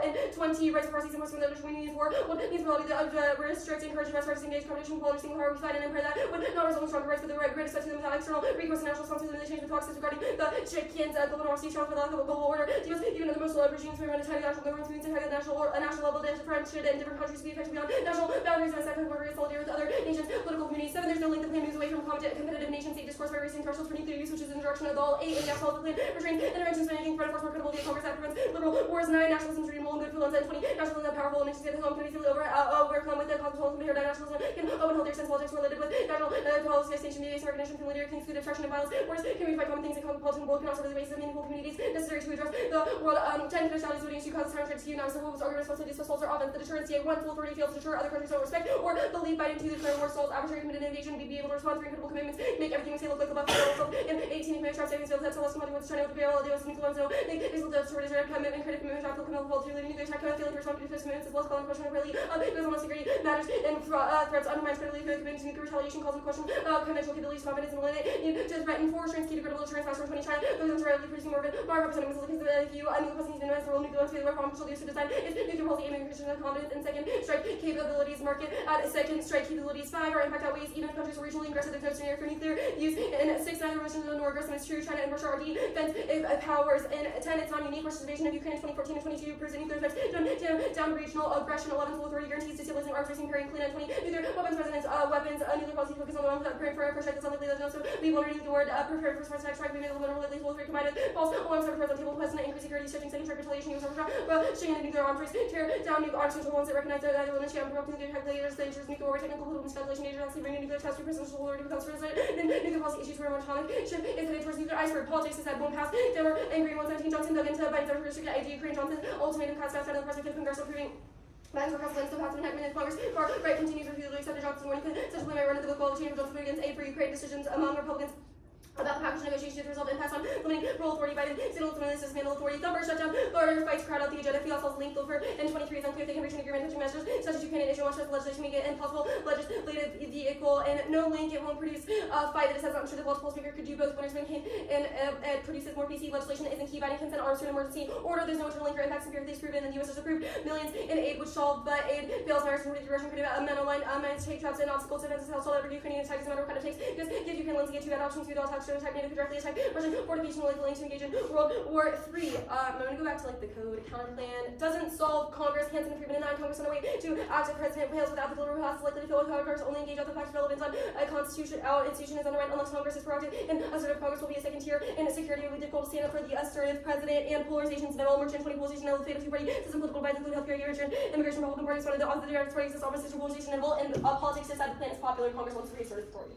and 20, rights of parties, and most of the community for, 1, needs probably the restrict, encourage, rest, rights, engage, competition, politics, single power, we fight and empire that would not result in stronger rights, but the right greatest to them without external recourse and national responsibility, change the toxins regarding the chickens, global north sea, for the lack of a global order, deals, even though the most regimes we run to tie the national government means to tie the national level, the difference should in different countries be effective beyond national boundaries and second border solidarity with other nations, political communities. 7, there's no link the plan moves away from competitive nation state discourse by raising thresholds for nuclear use, which is in the direction of the all. 8, national the plan restrains interventions by making threat force more credible via Congress that prevents liberal wars. 9, nationalism is reasonable and good for lunch, and 20, nationalism is powerful and nations get the home community overcome with the constitutional compared to nationalism can open healthier sense politics related with national policy, station mediation, recognition, can leader, can exclude obstruction and violence. Wars can unify common things and cosmopolitan world can also be the basis of meaningful communities necessary to address the world. 10, conditionalities would issue causes time to execute non-civil was arguments, responsibilities, false or offense. The deterrence, 1, full authority fails to deter other countries don't respect or believe Biden to declare war stalls, arbitrary committed invasion, be able to respond to incredible commitments, make everything we say look like a buffalo. And 18, if Trump savings fails, that's the less money with China with the barrel, they also nuclear ones, so make reasonable deaths for Israel, commitment, critical commitment, traffic, criminal, fault, leading nuclear attack, failing to respond to defense commitments, as well as calling question really, because almost security matters, and threats undermines credibility for the commitment to nuclear retaliation, calls into question conventional capabilities, confidence, and limit to threaten for strength, key to credible deterrence, faster 20 China, those entirely producing more representing missiles against the view, nuclear policy needs to invest the role nuclear ones to the farmable use to design its nuclear policy aiming at confidence, and 2nd, strike capabilities market at 2nd, strike capabilities 5, our impact outweighs even if countries are regionally aggressive, there's no scenario for nuclear use, and 6, neither Russian nor aggressive is true, China and Russia are defense powers, and 10, it's not unique, Russia's invasion of Ukraine in 2014 and 22 proves that nuclear threats down regional aggression, 11, full authority guarantees destabilizing arms racing, carrying clean, and 20, nuclear weapons presidents, weapons, nuclear policy focus on the one preparing for a strike that's unlikely, that's also we won't use the word preparing for a strike, we made a little bit of full authority combined, false, alarms are present on table, president, increase security, shifting, second strike retaliation, use Russia, shifting into nuclear arms race, tear down nuclear arms control ones that recognize that either limit and provoke nuclear calculators, dangers, nuclear war, technical political miscalculation, danger, actually bringing nuclear test to presidential authority becomes president, and nuclear policy issues were atomic shift is headed towards nuclear iceberg, politics is that won't pass, Denver, and Green 117, Johnson dug into Biden's effort to restrict AG, Ukraine, Johnson, ultimatum cast outside of the president, Congress approving Biden's request plans to pass an enactment in Congress. Far right continues to refuse to accept the Johnson warning. Such a plan might run into the book while the change of Johnson against aid for Ukraine decisions among Republicans about the package negotiations to resolve impasse on limiting rule authority. Biden signal ultimately dismantle authority. Thumper shutdown. Florida fights crowd out the agenda. Fiat calls linked over. And 23 is unclear if they can reach an agreement. measures such as you can issue on trust legislation make it impossible legislative vehicle and no link. It won't produce a fight that it says I'm sure the multiple speaker could do both winners maintain and it produces more PC legislation that isn't key binding consent arms to an emergency order. There's no internal link or impacts empirically proven and the US has approved millions in aid which solve but aid fails virus and Russian could have mental line managed take traps and obstacles defenses held all over Ukrainian attacks no matter what kind of takes because give Ukraine to get two bad options to the attacks to attack NATO could directly attack Russian fortification like willing to engage in World War III. I'm gonna go back to like the code counter plan doesn't solve Congress Hansen improvement in 9 Congress on the way to act if President fails without the political process likely to fail with Congress only engage out the fact relevance on a constitution our institution is undermined unless Congress is proactive and assertive Congress will be a second tier and security will be difficult to stand up for the assertive president and polarizations in all merchant 20 polarization and the fate of two party system political divides include healthcare urgent immigration Republican parties one of the direct parties is opposition polarization and politics decide the plan is popular Congress wants to reassert authority.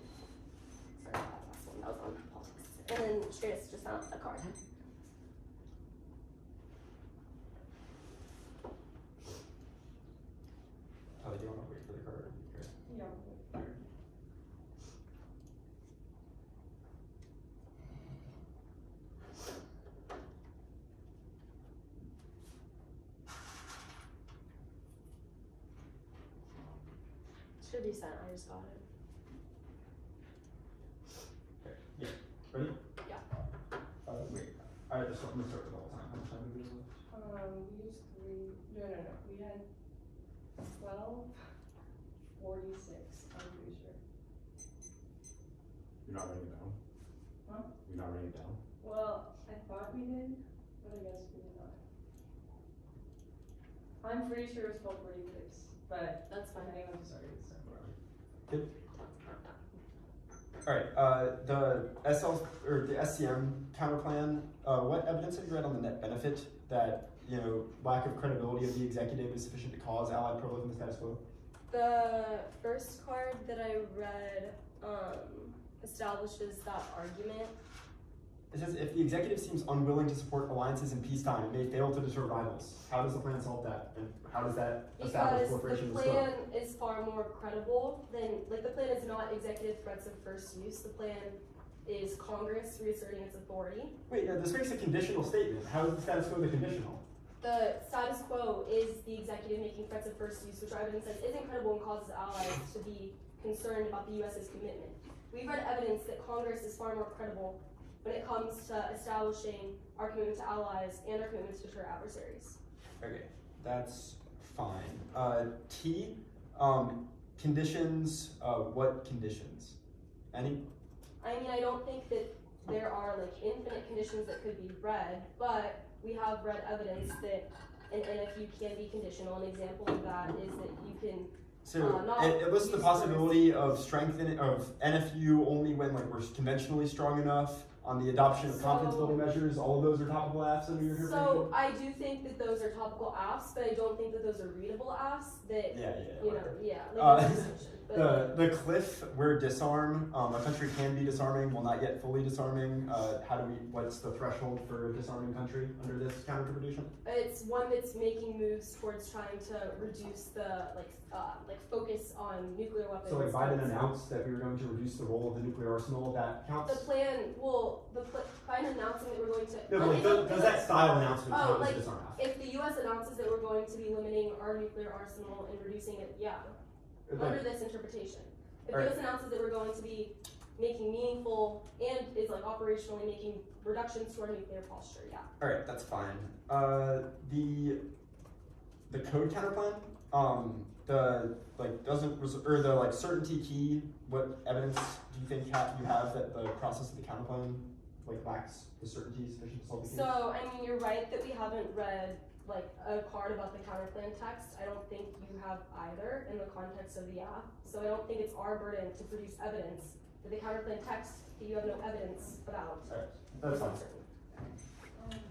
Sorry about that last one that was on politics and then straight is just not a card. Oh, do you want to wait for the card? Okay. Yeah. Should be sent, I just got it. Okay. Yeah. Ready? Yeah. Wait. I'm gonna start with the whole time. How much time do we have? We used 3. No. We had 12:46. I'm pretty sure. You're not writing it down? Huh? You're not writing it down? Well, I thought we did, but I guess we did not. I'm pretty sure it was 12:46, but That's fine. I think I'm sorry. Good. All right. The SL or the SCM counter plan. What evidence have you read on the net benefit that lack of credibility of the executive is sufficient to cause allied pro life in the status quo? The first card that I read establishes that argument. It says if the executive seems unwilling to support alliances in peacetime, it may fail to deter rivals. How does the plan solve that? And how does that establish Because proliferation the of the scope? plan is far more credible than, the plan is not executive threats of first use. The plan is Congress reasserting its authority. Wait, this makes a conditional statement. How is the status quo the conditional? The status quo is the executive making threats of first use, which our evidence says isn't credible and causes allies to be concerned about the US's commitment. We've read evidence that Congress is far more credible when it comes to establishing our commitment to allies and our commitment to deter adversaries. Okay, that's fine. T, conditions, what conditions? Any? I mean, I don't think that there are infinite conditions that could be read, but we have read evidence that an NFU can be conditional. An example of that is that you can So not it lists the use possibility of of NFU only when we're conventionally strong enough. On the adoption of confidence building measures, all of those are topical apps under your interpretation? So I do think that those are topical apps, but I don't think that those are readable apps. That the cliff where disarm a country can be disarming while not yet fully disarming. What's the threshold for a disarming country under this counter interpretation? It's one that's making moves towards trying to reduce the focus on nuclear weapons. So Biden announced that we were going to reduce the role of the nuclear arsenal. That counts. The plan, Biden announcing that we're going to. No, but does that style announcement count as a disarm app? If the U.S. announces that we're going to be limiting our nuclear arsenal and reducing it, yeah, under this interpretation. If the U.S. announces that we're going to be making meaningful and is operationally making reductions to our nuclear posture, yeah. All right, that's fine. The code counter plan, certainty key. What evidence do you think you have that the process of the counter plan lacks the certainty sufficient to solve the case? So I mean, you're right that we haven't read a card about the counter plan text. I don't think you have either in the context of the app. So I don't think it's our burden to produce evidence that the counter plan text that you have no evidence about. All right, that's fine.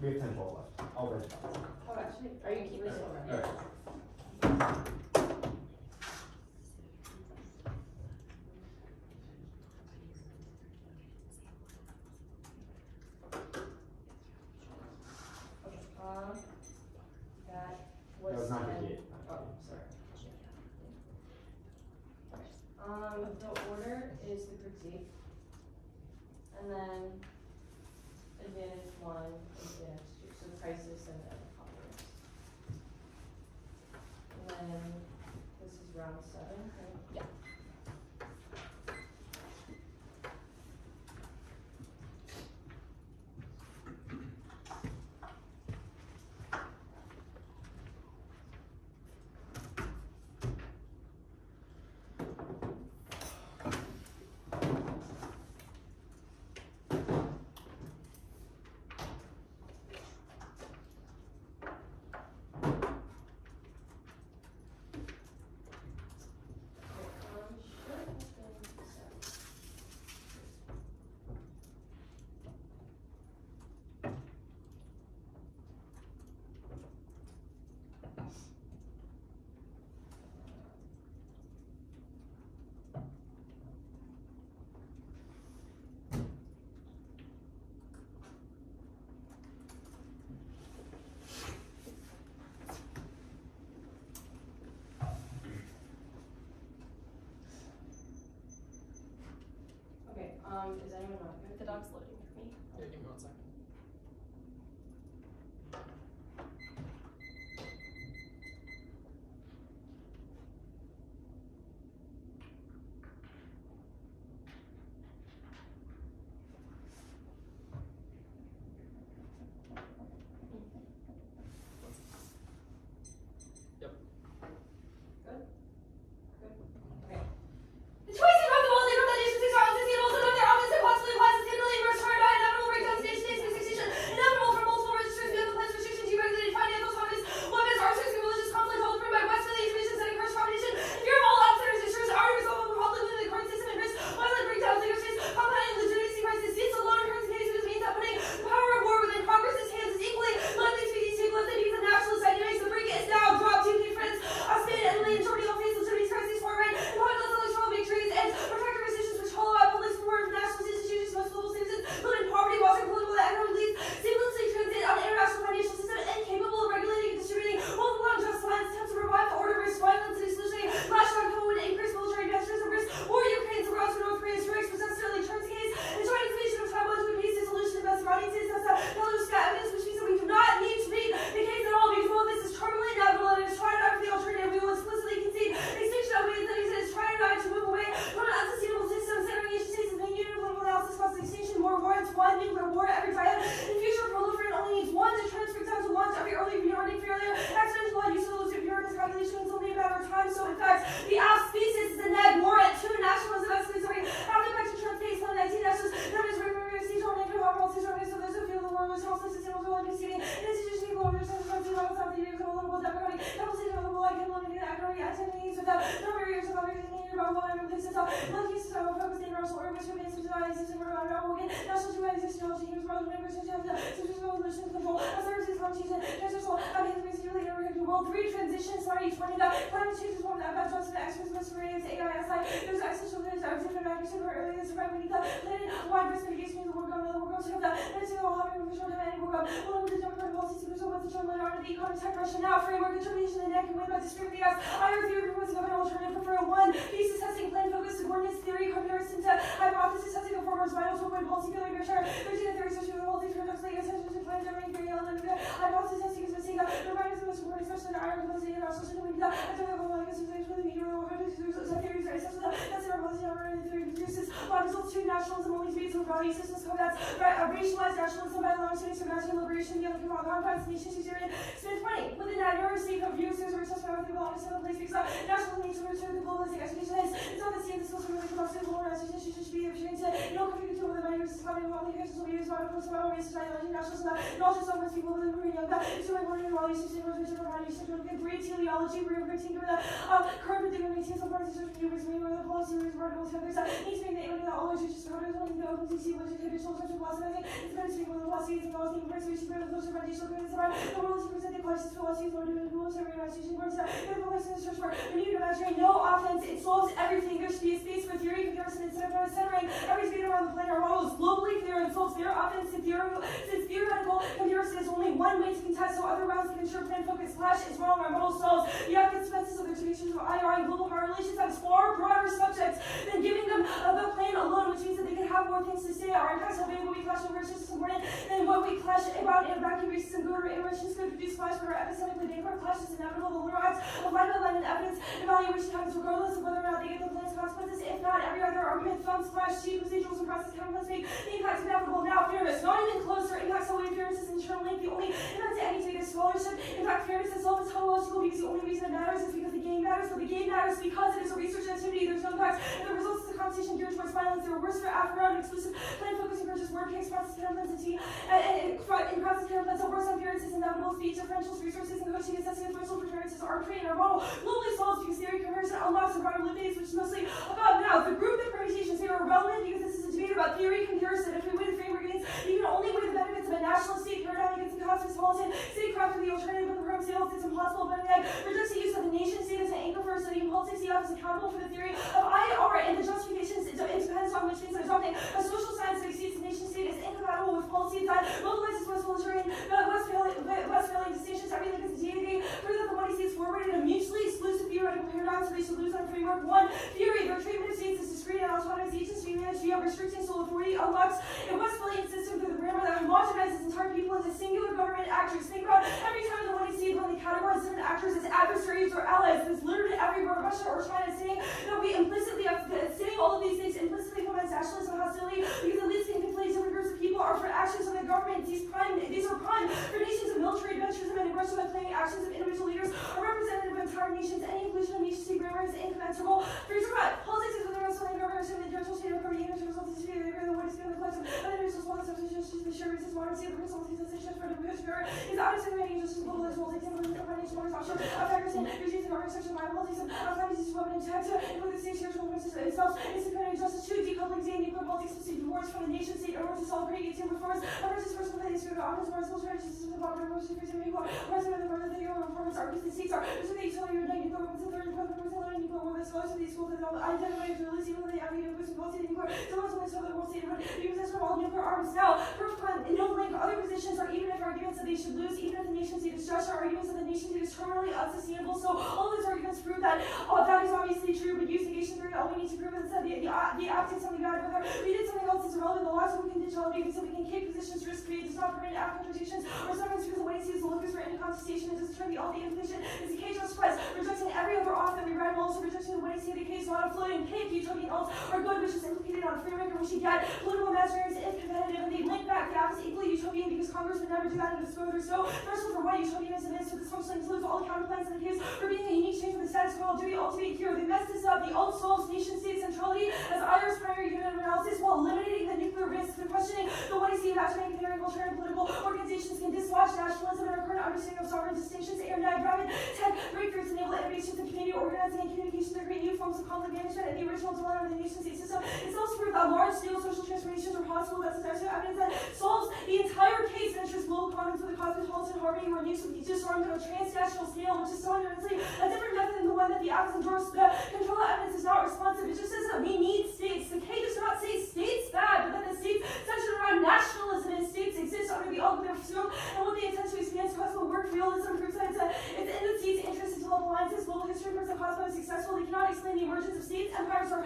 We have 10 left. I'll write it down. Oh, actually, Are you keeping it? All right. that was That was not sent. 58. Oh, sorry. The order is the critique, and then advantage 1, advantage 2, so the crisis and then Congress. And then around 7, right? Yeah. Okay, is anyone not good? The dog's loading for me. Yeah, give me 1 second. The choices of the world, they know that nations are unsustainable, so that their office and possibly implies sustainability versus hard by inevitable breakdowns, nation-state fixation, inevitable for multiple restrictions beyond the plans, restrictions, deregulated, financial communists, weapons, arms, and religious conflict, all driven by Western information setting first competition, fear of all outsiders, insurance, already resolved with republic within the court system and risk, violent breakdowns, legal states, combating legitimacy crisis, seats alone in current cases, which means that putting the power of war within Congress's hands is equally likely to be these take left the needs of nationalist dynamics. The break is now dropped. UK friends, Spain, Italy, and Germany all face legitimate crises for right, and political electoral victories, and protective resistance which hollow out public support for nationalist institutions, most global citizens, live in poverty, watching political and economic leads, seamlessly transit on the international financial system, incapable of regulating and distributing multiple unjust lines, attempt to revive the order, risk violence, and exclusionary lash on COVID, increase military advances, risk war Ukraine, surrounds for North Korean strikes, possessively turns case, and joint invasion of Taiwan to appease dissolution of domestic audiences, that's a Belarus evidence, which means that we do not need to be the case at all, because both this is terminally inevitable, and it is trying out for the alternative. We will explicitly concede extinction of ways that it is trying out to move away from an unsustainable system, segregation states and main unit political analysis causes extinction, more war into one, nuclear war every triad. In future, proliferate only needs one to transfer down to launch every early reorganic failure. Accidental and useful illusive Uranus calculation means only a matter of time. So in fact, the app species is a neg warrant to nationalism escalatory. Having back to trans case 19 nationalists, that is regular stage on negative overall stage on so those who feel the world was also sustainable to like receiving an institution equal over the country level of the years of a little democratic double stage of the like and limiting the activity activities without number of years of everything about one of this is all lucky so focus in Russell or which remains to die system around our organ national humanity technology here's rather than members of the social revolution control services competition transitional means really the world 3 transition sorry 20 the climate change is one that about just the experts must raise AISI there's existential there's our different magnitude or earlier this right we need the planet wide risk mitigation of the work on the work on the medicine all having a short time and work on all of the democratic policies to what's the term later on in the economic tech Russia now framework determination and neck and win by discriminating us I refuse proposing of an alternative prefer one thesis testing plan focus coordinates theory comparison to hypothesis testing of formers vital to avoid policy failure measure 13 and 30 social policies for next legal attention to plan generating theory element hypothesis testing is missing the writers of the support especially in Ireland proposing in our social media I don't know like a situation for the media or theories are essentially that's our policy over the theory produces results to nationalism only to be some value systems combats racialized nationalism by allowing students to national liberation the other confines nation Syrian Smith 20 within that university of views there's a research about the belonging to the place because national needs to return the globalistic education is it's not the same as social really close to the polarization should be appearing to conflict with the values having all the cases will be used by the social race nationalism not just so much people within Korea that it's doing one in values system or to values system to great teleology we're continuing with the current particular maintains some parties of the US where the policy is vertical so there's needs to be the aim of all issues just how does one go to see what is traditional such a philosophy it's better to speak with the policy and all the information for those who are traditional it's about the world is presented crisis philosophies or doing rules every organization works out the policy is search for we need to imagine no offense it solves everything there should be a space for theory comparison instead of centering every speed around the planet our model is globally clear and solves their offense since theoretical comparison is only one way to contest so other rounds can ensure plan focus clash is wrong our model solves the expenses of the traditions of IR and global power relations has far broader subjects than giving them the plan alone which means that they can have more things to say our impacts have been what we clash over is just as important than what we clash about in vacuum racism good or interventions could produce flashback or epistemically bankrupt clashes inevitable. The literal acts of line-by-line and evidence evaluation happens regardless of whether or not they get the plans consequences. If not, every other argument, thumbs, flash, cheap procedurals, and process counterparts make the impact inevitable. Now, fairness, not even closer. Impacts away fairness is internal link. The only impact to any data scholarship. In fact, fairness itself is tautological because the only reason it matters is because the game matters. But the game matters because it is a research activity. There's no impact. And the results of the competition geared towards violence. There are worse for after-round exclusive plan focusing purchase word case process counterparts and T. And in process counterparts, the worst on fairness is inevitable. Speech differentials, resources, and coaching assessing differential for fairness is arbitrary in our model. Globally solves because theory comparison unlocks the broader lived days, which is mostly about now. The group of permutations here are relevant because this is a debate about theory comparison. If we weigh the framework against, you can only weigh the benefits of a national state paradigm against the cosmopolitan statecraft of the alternative of the program sales. It's impossible, but again, rejects the use of the nation state as an anchor for studying politics. The office is accountable for the theory of IR and the justifications. It depends on which means that adopting a social science that exceeds the nation state is incompatible with policy that mobilizes West Westphalian distinctions. Every link is a DNA. Prove that the money states forward in a mutually exclusive theoretical paradigm, so they should lose on framework. One, theory. Their treatment of states is discrete and autonomous agents to be managed via restricting sole authority unlocks a Westphalian system through the grammar that homogenizes entire people into singular government actors. Think about every time the money states only categorize different actors as adversaries or allies. There's literally everywhere Russia or China saying that we implicitly have saying all of these things implicitly foments nationalism and hostility because at least in complete different groups of people are for actions of the government. These are prime for nations of military adventurism and aggression by playing actions of individual leaders are representative of entire nations. Any inclusion of nation state grammar is incommensurable. For example, politics is within Westphalian government and the international state of government units results in the state of what is given the collective other nations while the substitution to the shared races modern state of principles and sensation for the British spirit is out of segregating just as global as well takes in the financial modern option of factors in reducing the section of politics and authorities to weapon attack to include the state spiritual movements itself is dependent justice to decoupling state and nuclear politics to divorce from the nation state in order to solve great team reforms versus personal play spirit of office where social strategies to the popular motion for example president of the government that your reformers are because the states are which of the utility or nuclear weapons and third and fourth percent nuclear war that scholars of these schools that identify as release even though they have even pushing policy nuclear so much only so the world state of the possession of all nuclear arms now proof no link other positions or even if arguments that they should lose even if the nation state is just are arguments that the nation state is terminally unsustainable so all those arguments prove that that is obviously true but use negation theory all we need to prove is that the act did something bad whether we did something else is irrelevant the laws of conditionality so we can keep positions risk free does not permit act contradictions or sometimes because the way it sees the locus for any contestation it doesn't turn the all the implication is the case express rejecting every other author that we read while also rejecting the way it sees the case not a floating cake utopian alts are good which is implicated on free rank and we should get political imaginaries if competitive and they link back the act is equally utopian because Congress would never do that in disclosure so threshold for what utopianism is so this function includes all the counterplans in the case for being a unique change for the status quo do we ultimate here they messed this up the alt solves nation state centrality as IR's primary unit of analysis while eliminating the nuclear risk the questioning the what is the imagining theory of alternative political organizations can dislodge nationalism and our current understanding of sovereign distinctions and rapid tech breakthroughs enable innovations in community organizing and communication to create new forms of conflict management and the original dilemma of the nation state system itself proof that large scale social transformations are possible that's actually evidence that solves the entire case and ensures global commons with a cosmopolitan harmony where news will be disarmed on a transnational scale which is so fundamentally a different method than the one that the acts endorse the control evidence is not responsive it just says that we need states the K does not say states bad but then the states centered around nationalism and states exist under the ultimate assume and what they intend to expand to cosmo work realism proves that it's in the states interest into global alliances global history proves that cosmo is successful they cannot explain the emergence of states empires or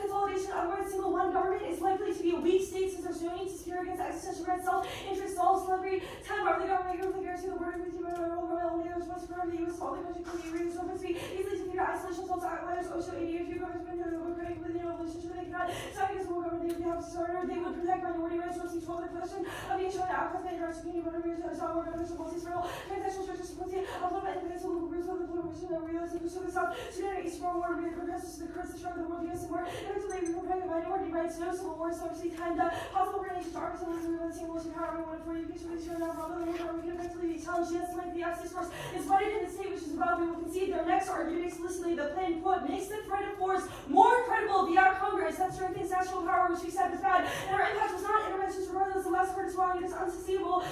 consolidation otherwise single one government is likely to be a weak state since there's no need to secure against existential red self-interest solves celebrity time of the government guarantee the border with you and the world only there's much for the US all the country can be raised so much easily to figure isolation solves outliers OSHA 80 if you governments been there the critic with the relationship they cannot stop against the world government they would have to start they would protect minority rights or control the question of the issue and outcomes made rights community whatever you say all governments policies for all transactional churches policy of the independence of the groups of the political mission and realism to the south Sudan East World War progresses to the current struggle of the world US war eventually we can protect minority rights no civil war so obviously time the possible relations to arms and the single issue power we want for you peace really sure now rather than we can eventually be challenged yes like the access force is butted in the state which is about we will concede their next argument explicitly the plain quote makes the threat of force more credible via Congress that strengthens national power which we said was bad and our impact was not interventions regardless the last part is wrong it is unsustainable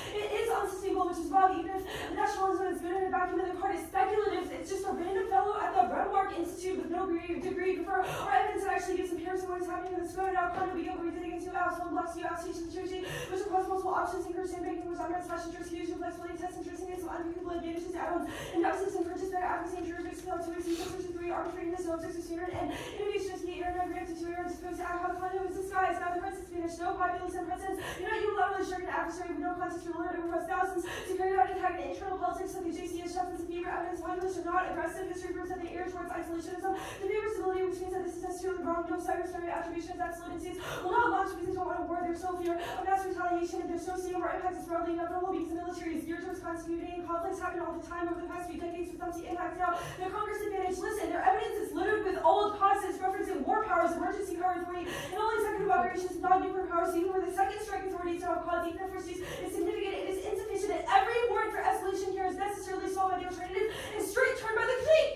which is about even if nationalism is good in a vacuum and the part is speculative it's just a random fellow at the Redmark Institute with no degree for our evidence that actually gives comparison to what is happening in the scope and outcome we go where we did against 2 apps 1 blocks 2 apps station security which across multiple options increase and banking requirements fashion trust usual flexibility tests and tracing some unpredictable advantages add-ons and absence and purchase better accuracy and jurisdiction to receive 3 arbitrary, arbitrariness, no objective standard, and innovation is the internet granted to everyone supposed to act how the content was disguised. Now the prince is finished, no populace and presidents. You know, you allow the shark and adversary with no contest for limited over thousands to carry out an attack in internal politics of the JC as chefs as fever evidence, populace are not aggressive. History proves that they err towards isolationism. The favor stability, which means that this is necessarily wrong. No cyber attribution is absolute and sees will not launch because they don't want a war. There's no fear of mass retaliation, and there's no single war impact is broadly inevitable because the military is geared towards continuity, and conflicts happen all the time over the past few decades with empty impact. Now, the Congress advantage, listen, their evidence is littered with old causes referencing war powers, emergency power authority, and all executive operations, non-nuclear powers, even where the second strike authority is now cause, even if first use is significant, it is insufficient, and every warrant for escalation here is necessarily solved by the alternative and straight turned by the critique.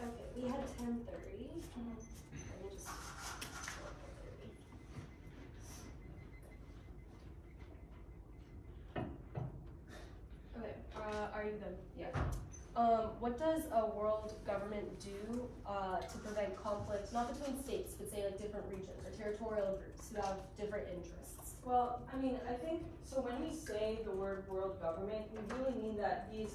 Okay, we had 10:30. Let me just. Okay, are you good? Yeah. What does a world government do to prevent conflict, not between states, but say like different regions or territorial groups who have different interests? Well, I mean, I think, so when we say the word world government, we really mean that these,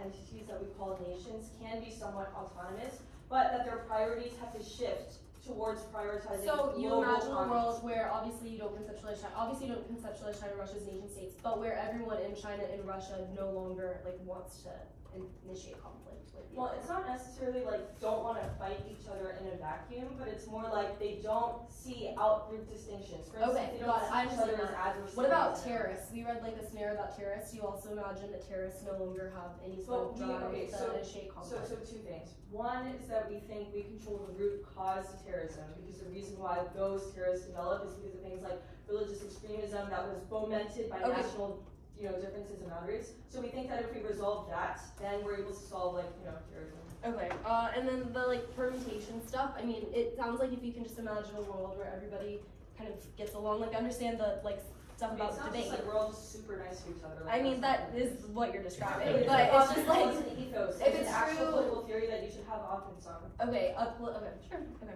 entities that we call nations can be somewhat autonomous, but that their priorities have to shift towards prioritizing So you global imagine a conflicts. world where obviously you don't conceptualize China and Russia as nation states, but where everyone in China and Russia no longer like wants to initiate conflict with you. Well, it's not necessarily like don't want to fight each other in a vacuum, but it's more like they don't see outgroup distinctions. For instance, Okay, they don't got it. I see each other understand as adversaries. What about terrorists? We read like a scenario about terrorists. You also imagine that terrorists no longer have any sort of drive to initiate conflict. So two things. One is that we think we control the root cause to terrorism, because the reason why those terrorists develop is because of things like religious extremism that was fomented by national differences and boundaries. So we think that if we resolve that, then we're able to solve terrorism. Okay, and then the like permutation stuff, I mean, it sounds like if you can just imagine a world where everybody kind of gets along, like understand the like stuff about it's not debate. just like we're all just super nice to each other. I mean, that is what you're describing, It's but it's just like, an ethos. if It's it's an actual true- political theory that you should have offense on. okay, okay, sure, okay.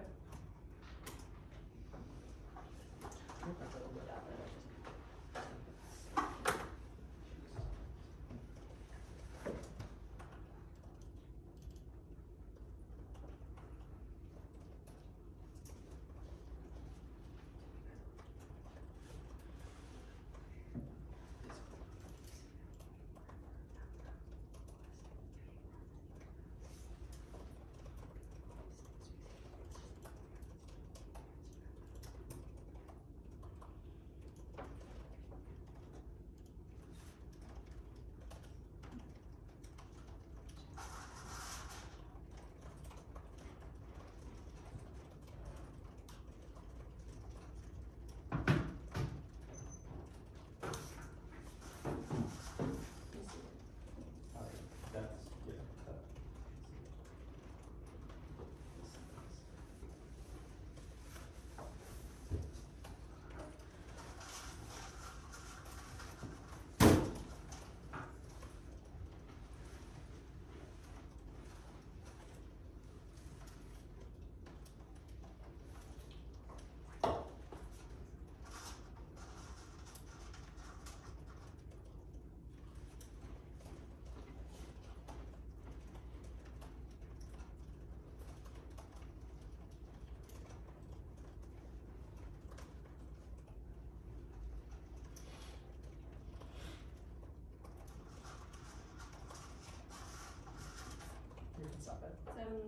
You can stop it. 7:30.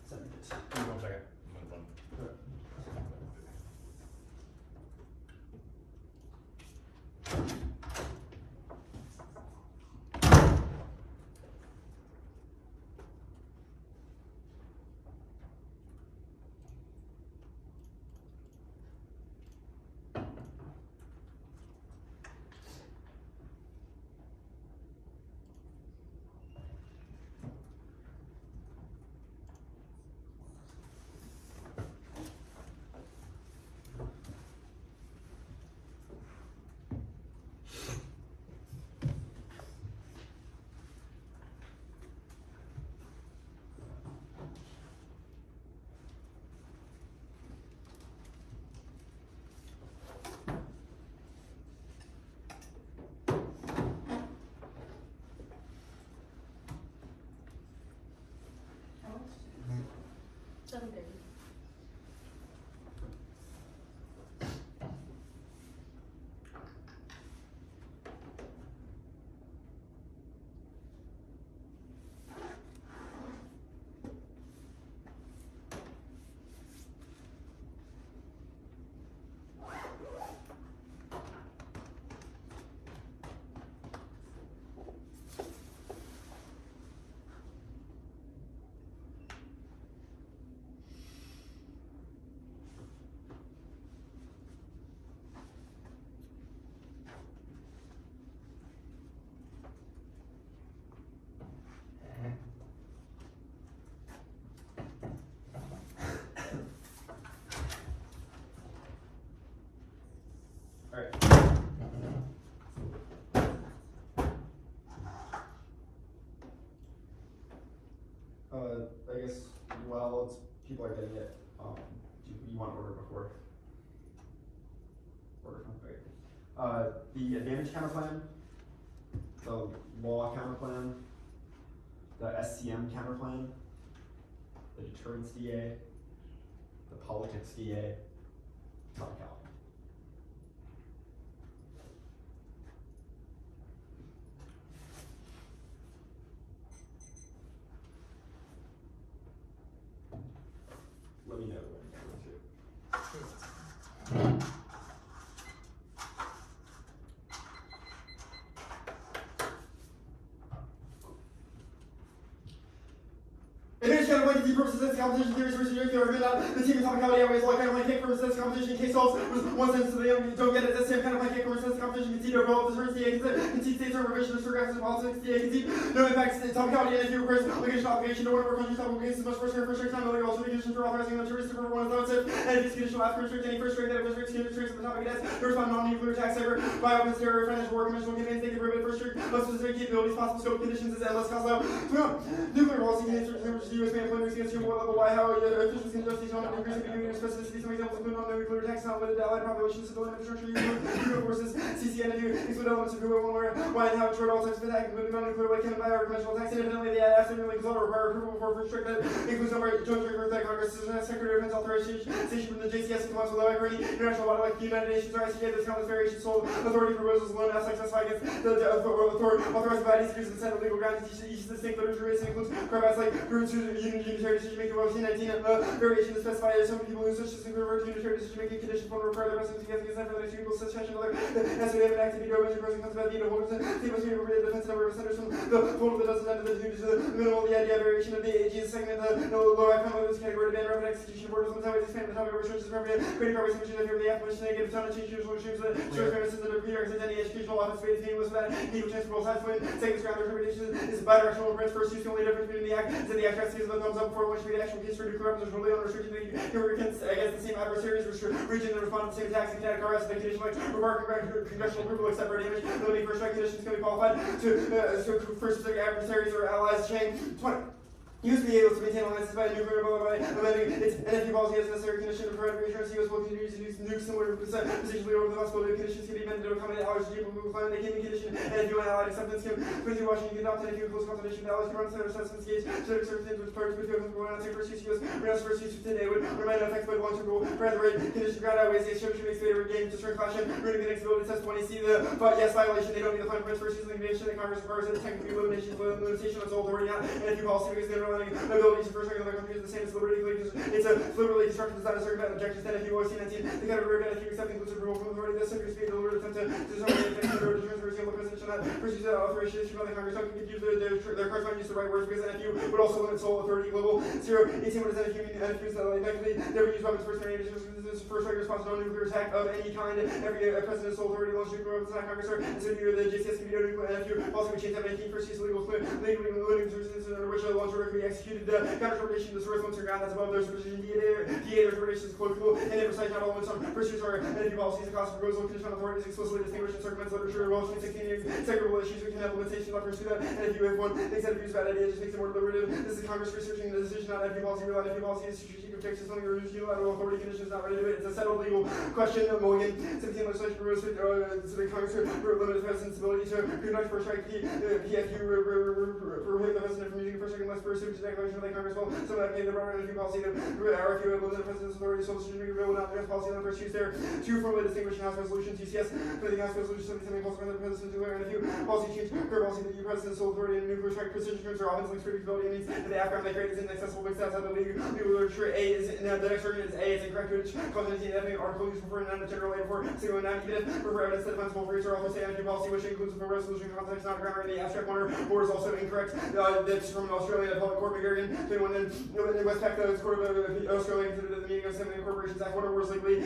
7 minutes. Give me 1 second. I'm gonna run. while people are getting it, you want order before? Order from the advantage counterplan, the law counterplan, the SCM counterplan, the deterrence DA, the politics DA, Tom Callahan. Let me know when you're going to. Advantage counterplan key purposes of competition theories versus nuclear argument that the team of tonicality outweighs all counterplan kick purposes of competition. Case solves was one sentence to the end. Don't get it. That's same counterplan kick purposes of competition. Concede overall deterrence DA. Concede states or revision of surrogates and politics DA. Concede no impacts to tonicality and if you requires obligation obligation to order countries obligations much first time no legal also conditions for authorizing the terrorists to perform one of those and if it's conditional after restrict any first strike that if restricts conditions of the topic it has to respond non-nuclear attack cyber by open terror financial war conventional campaigns they can prohibit first strike most specific capabilities possible scope conditions is endless cost low. Nuclear policy can answer U.S. man planners against you more level why how officials can justify on increasing community specificity. Some examples include non-nuclear attacks, not limited allied population, civilian infrastructure, human forces, CCN, exclude elements of who, when, where, why, and how, short all types of attack, including non-nuclear, like chemical, or conventional attacks. Independently, the after-nuclear result require approval before first strike that includes no right joint trigger that Congress Secretary of Defense authorization from the JCS and compliance with law or any international body like the United Nations or ICJ. This countless variations sole authority proposals alone as specified against the authorized bodies to use the legal grounds. Each distinct literature race includes crime like unitary decision making. 19 variation is specified as some people who such as convert to unitary decision making conditions will require the rest of the significance for the next equal succession other as we have an active veto measure comes about the end of holders and the must be appropriate defense number of senators from the total that doesn't end of the due to the minimal the idea variation of the AG is segment the low outcome of this category to ban rapid execution borders on always expand the topic of research is appropriate creating progress in which the affirmation negative tone and change usual issues that short fairness in the pre-requisite any educational office space being was that equal chance for both sides to win second ground interpretation is bidirectional prince first use the only difference between the act is that the act has to use the thumbs up before which we actual case for nuclear weapons is really unrestricted against the same adversaries region that respond to the same attacks and kinetic arrests and the condition like require congressional approval except for damage limiting first strike conditions can be qualified to first specific adversaries or allies chain 20 U.S. be able to maintain alliances by nuclear by amending its NFP policy as necessary condition to provide reassurance. U.S. will continue to use nukes similar positionally over the possibility of conditions can be amended to accommodate allies to geopolitical climate. They can be conditioned and if you want allied acceptance can continue Washington can adopt and if you close consultation with allies can run separate assessments gauge specific circumstances which parties with you will not take first use U.S. Renounced first use today would remain unaffected by the long-term rule. Rather, right condition ground outweighs the exchange makes later game to turn caution ruining the next ability test 20 see the but yes violation they don't need the final print first use litigation that Congress requires a technical limitation of its authority not and if you policy because they're running ability first regular country is the same as liberty it's a liberally constructed design of certain objectives that if you always see 19 the category of if you accept inclusive approval from authority this secretary speed delivered attempt to determine the transparency of the president should not pursue that authorization from the Congress don't confuse their corresponding use the right words because NFU would also limit sole authority global 0 18 what does NFU mean NFUs that effectively never use weapons first first right response to no nuclear attack of any kind every president's sole authority launch nuclear weapons not Congress or and so near the JCS can be no nuclear NFU also would change that 19 first use legal legally limiting under which a launch order can be executed the counter-interpretation of the source once your ground that's above their supervision DA their interpretation is colloquial and imprecise not all limits on pursuits or NFU policies and cost proposal conditional authorities explicitly distinguished in circumstance literature Welsh 16 years separable issues we can have limitations on pursue that and if you have one thinks that abuse bad idea just makes it more deliberative this is Congress researching the decision on NFU policy real NFU policy is strategic objectives something or unilateral authority conditions not ready to it it's a settled legal question Mulligan 17 legislation proposed to the Congress for limited president's ability to conduct first strike PFU prohibit the president from using first strike unless pursuant to declaration of the Congress will some of that the broader NFU policy to RFU and limited president's authority so decision making will not address policy on the first use there two formally distinguished House resolutions UCS for the House resolution 77 calls for the president to declare NFU policy change per policy that the president's sole authority and nuclear strike precision terms are often linked to predictability means that the outcome they create is inaccessible mixed outside the legal literature A is the next argument is A is incorrect which causes the article used for non general A for single and even if for evidence that defensible for or also say NFU policy which includes the resolution context not grammar in the abstract corner or is also incorrect that's from an Australian appellate court McGarrigan 21 in West Pac the court of Australia considered the meaning of some Corporations Act whatever was legally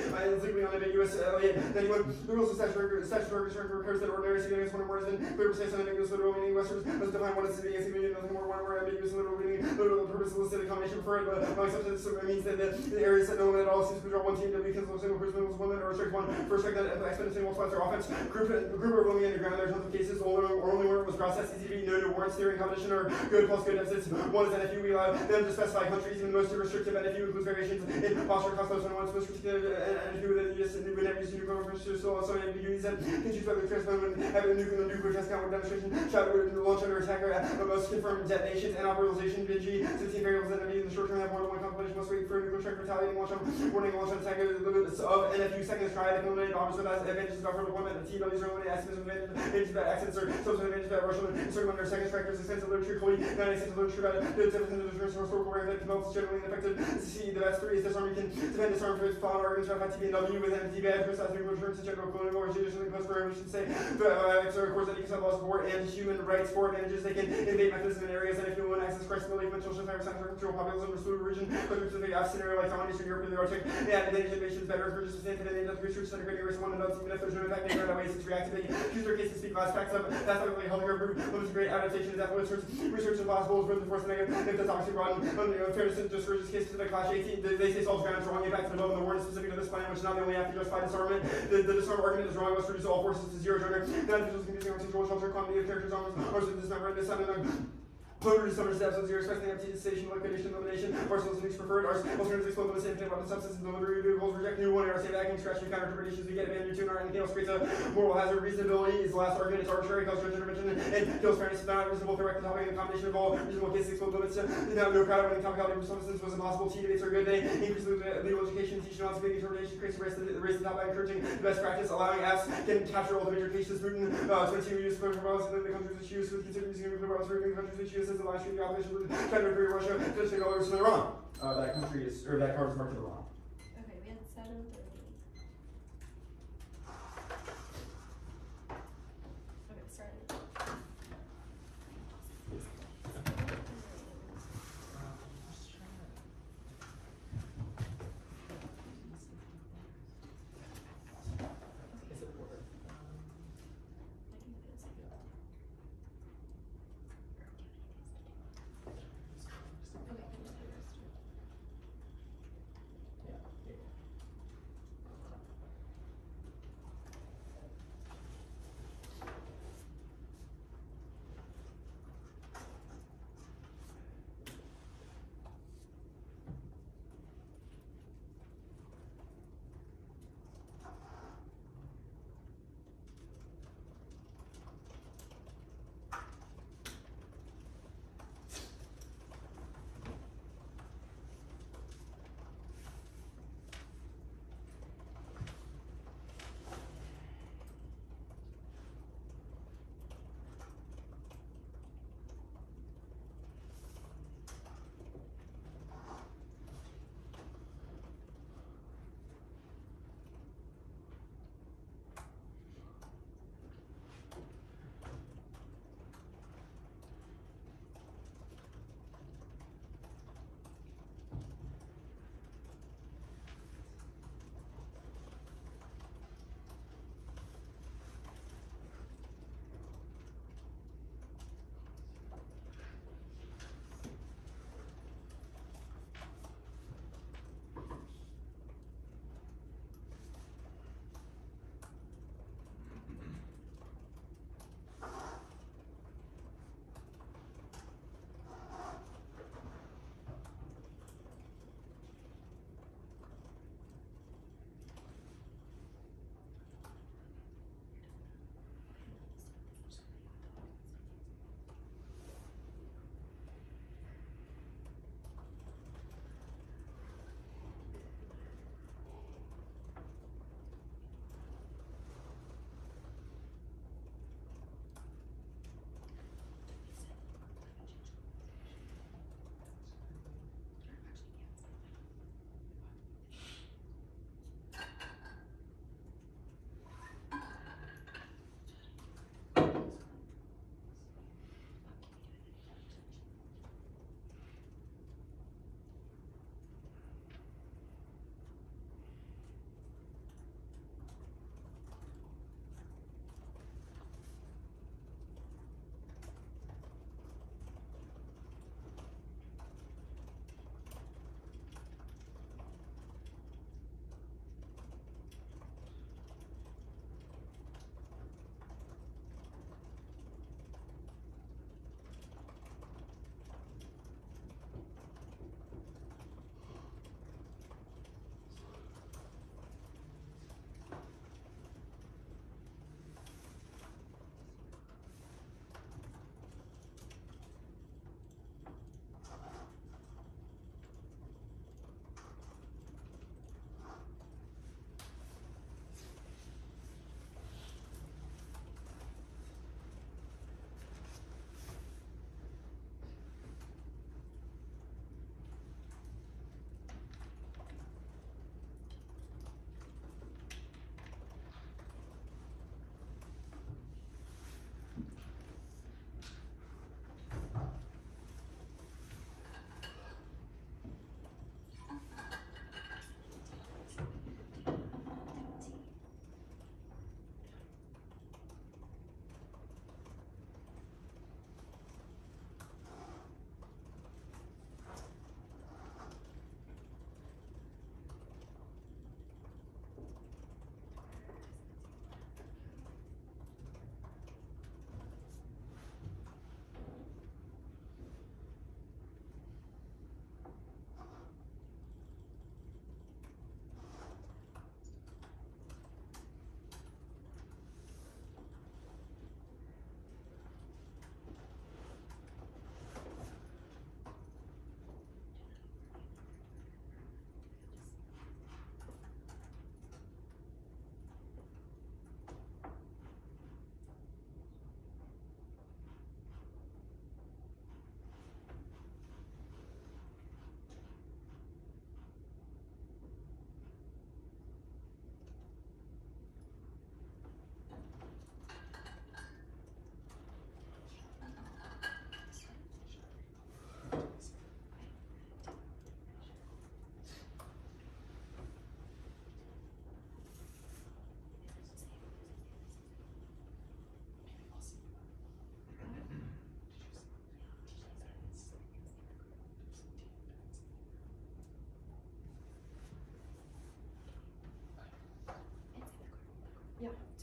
unambiguous then the rules of statutory requires that ordinary significance when a word is in clear precise and ambiguous literal meaning Westerners must define what is to be a significant, nothing more, one more ambiguous, literal meaning, literal purpose, elicited combination preferred, but among substances, so it means that the areas that no limit at all seems to draw one team, W cancels a single person, equals one limit, or restrict one, first strike that exponentially multiplies their offense, group are roaming underground, there's tons of cases, only where it was processed, CCTV, no new warrants, theory, competition, or good plus good deficits, one is NFU, we allow them to specify countries, even the most restrictive NFU includes variations in posture, cost, and one is most restrictive NFU within the US, and would never use nuclear weapons, so also ambiguities that can choose whether transfer when having a nuclear test count demonstration, shot would launch under attack, or most confirmed detonations and operationalization, BG, 16 variables NFU in the short term have more than one compilation, must wait for a nuclear strike retaliating launch on warning launch on attack of NFU seconds try, the eliminated offers with advantages of government deployment, the TWs are eliminated, accidents of advantages about accidents or subsequent advantages about Russian circum under second strikers, extensive literature, fully 96 literature about the difference in the difference historical rare that develops generally ineffective. C, the best three is disarm, you can defend disarm for its fallen arguments about TV and W with MT bad, criticize nuclear terms in general colonial or judicially imposed for we should say, so of course that you can laws of war and human rights for advantages, they can invade mechanisms in areas and if you want access credibility, conventional shift, cyber science, control populism, restore region, countries with the scenario like Taiwan, Eastern Europe, and the Arctic, yeah, advantage invasions better for just the same and the research center creating race one and even if there's no impact, they run away since reactivating, choose their cases, speak last facts up, that's not really healthier group, limits great adaptation, is that research impossible, is further force negative, if the toxic broad, fairness and discourages case specific clash 18, they say Saul's ground is wrong, impact to the the warning specific to this plan, which is not the only act to justify disarmament, the disarm argument is wrong, must reduce all forces to zero, gender, non-officials can use their control, shelter, quantity of characters, arms, or dismember, this Clover to summer steps of zero, expecting empty station, liquidation, elimination, parcels and preferred, alternatives explode the same thing about the substance and delivery vehicles, reject new one, save acting, scratch new counter interpretations, we get abandoned, new tuner, anything else creates a moral hazard, reasonability is the last argument, it's arbitrary, cause judge intervention, and kills fairness, not reasonable, correct the topic, and the combination of all reasonable cases explode limits, no crowd when topicality for substance was impossible, T debates are good, they increase legal education, teach non big determination, creates raise the top by encouraging the best practice, allowing apps can capture all the major cases, Putin, 22 use for violence in the countries which use, with consider using nuclear weapons for the countries which use as the live stream operation. Trying to agree Russia, just take all the wrong. That country is, or that card is marked to the wrong. Okay, we had 7:30. Okay, starting.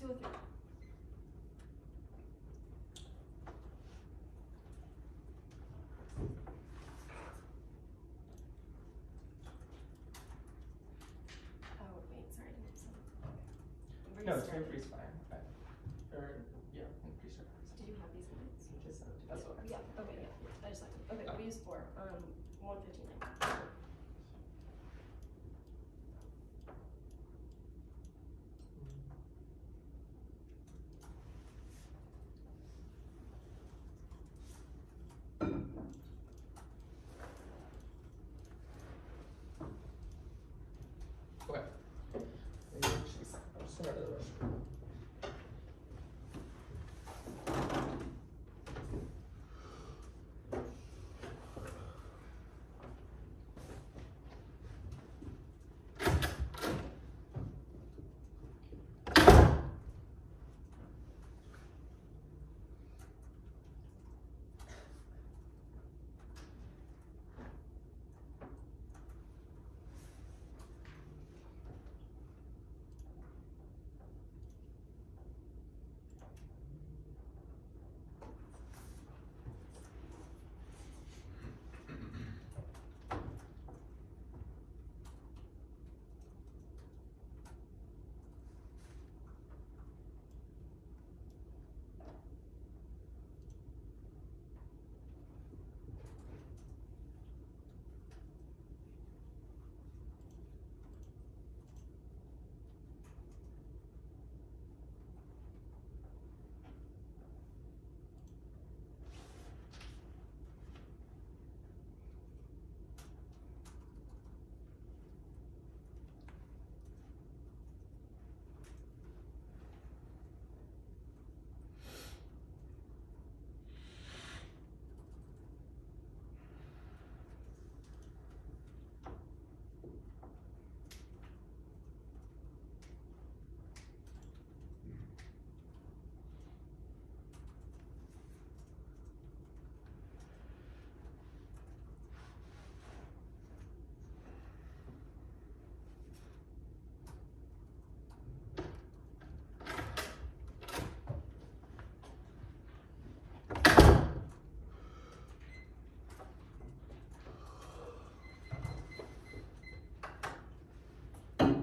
203. Oh, wait, sorry, I didn't do something. No, Restart. 203 is fine. Or, yeah, increase your Did you have these ones? Just that's what Yeah, okay, yeah, I just like, okay, we use 4, 159. Okay. Maybe it should be fine. I'm just gonna go to the restroom.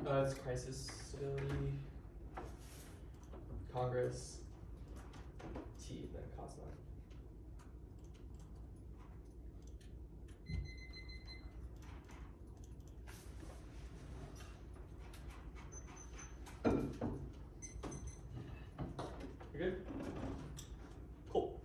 It's crisis, stability, Congress, T, then Cosmo. You good? Cool.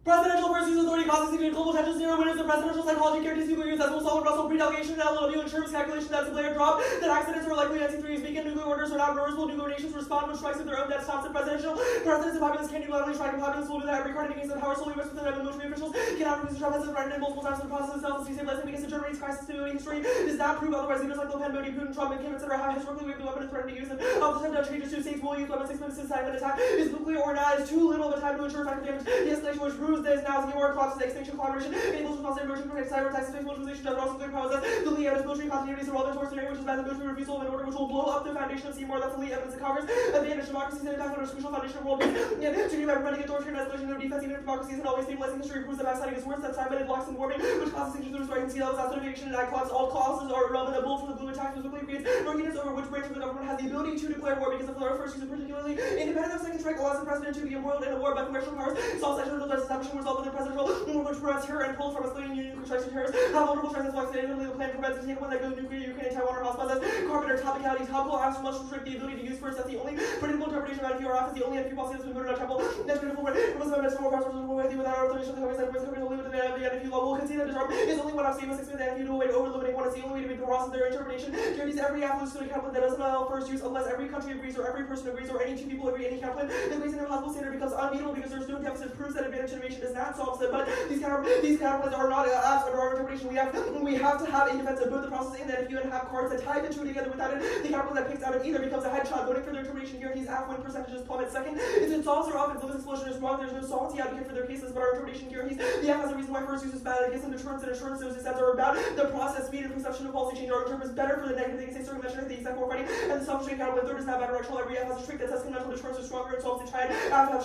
Presidential versus authority causes significant global tensions. Zero winners. The presidential psychology guarantees people use as solid Russell pre-delegation and LW insurance calculation that's a player drop. That accidents are likely NC3 weakened. Nuclear orders are not reversible. Nuclear nations respond when strikes of their own death stops. The presidential presidents and populace can't unilaterally strike, and populace will do that. Every card against the power solely rests within them. And military officials cannot refuse to Trump has threatened multiple times in the process itself. As we say, blessing because it generates crisis stability history does not prove otherwise. Leaders like Le Pen, Modi, Putin, Trump, and Kim, etc. have historically waved the weapon and threatened to use them. Others have done changes to states will use weapons 6 minutes to decide an attack is nuclear or not. Is too little of a time to ensure effective damage. The escalation which proves this now is the war collapses, extinction, collaboration, enables response to emerging protect cyber attacks, space militarization, does also clear powers the lead evidence military continuity is irrelevant towards scenario which is bad the military refusal of an order which will blow up the foundation of Seymour. That's the lead evidence in Congress. Advantage democracy is an attack on our crucial foundation of world peace. Yeah, to give everybody authoritarian escalation, no defense, even if democracy isn't always stabilizing history proves that backsliding is worse. That's time, but it blocks and warming, which causes things to lose rising sea levels, outside of action and act collapse. All causes are irrelevant. A bull from the blue attack specifically creates murkiness over which branch of the government has the ability to declare war because of the first use of particularly independent of second strike allows the president to be embroiled in a war by commercial powers. Solves external establishment result in the presidential war which prevents terror and pulls from escalating nuclear strikes to terrorists. How vulnerable strikes as flexibility the plan prevents the one that goes nuclear Ukraine and Taiwan or house process. Carbon or topicality, topical acts must restrict the ability to use first. That's the only predictable interpretation of IPR office. The only NP policy that's been voted on temple. That's beautiful word. It was a mess for more powers with you without our authorization. The government said we're going to limit the NP law. We'll concede that the term is only one of same as 6 minutes NP to a way to over limiting one. It's the only way to make the process their interpretation. Guarantees every absolute student counterplan that doesn't allow first use unless every country agrees or every person agrees or any two people agree any counterplan. The reason impossible standard becomes unbeatable because there's no deficit proves that advantage information does not solve it, but these counterpoints are not apps under our interpretation. We have to have a defense of both the process and the NFU and have cards that tie the two together. Without it, the counterpoint that picks out of either becomes a headshot. Voting for their interpretation guarantees AF win percentages plummet. Second, it solves their offense. This explosion is wrong. There's no solvency advocate for their cases, but our interpretation guarantees the F has a reason why first use is bad. It gives them deterrence and assurance. Those dissents are about the process, speed, and perception of policy change. Our term is better for the negative. They can say circumvention of the exact war fighting, and the self-restraint counterpoint third is not bidirectional. Every F has a trait that says conventional deterrence is stronger and solves the triad.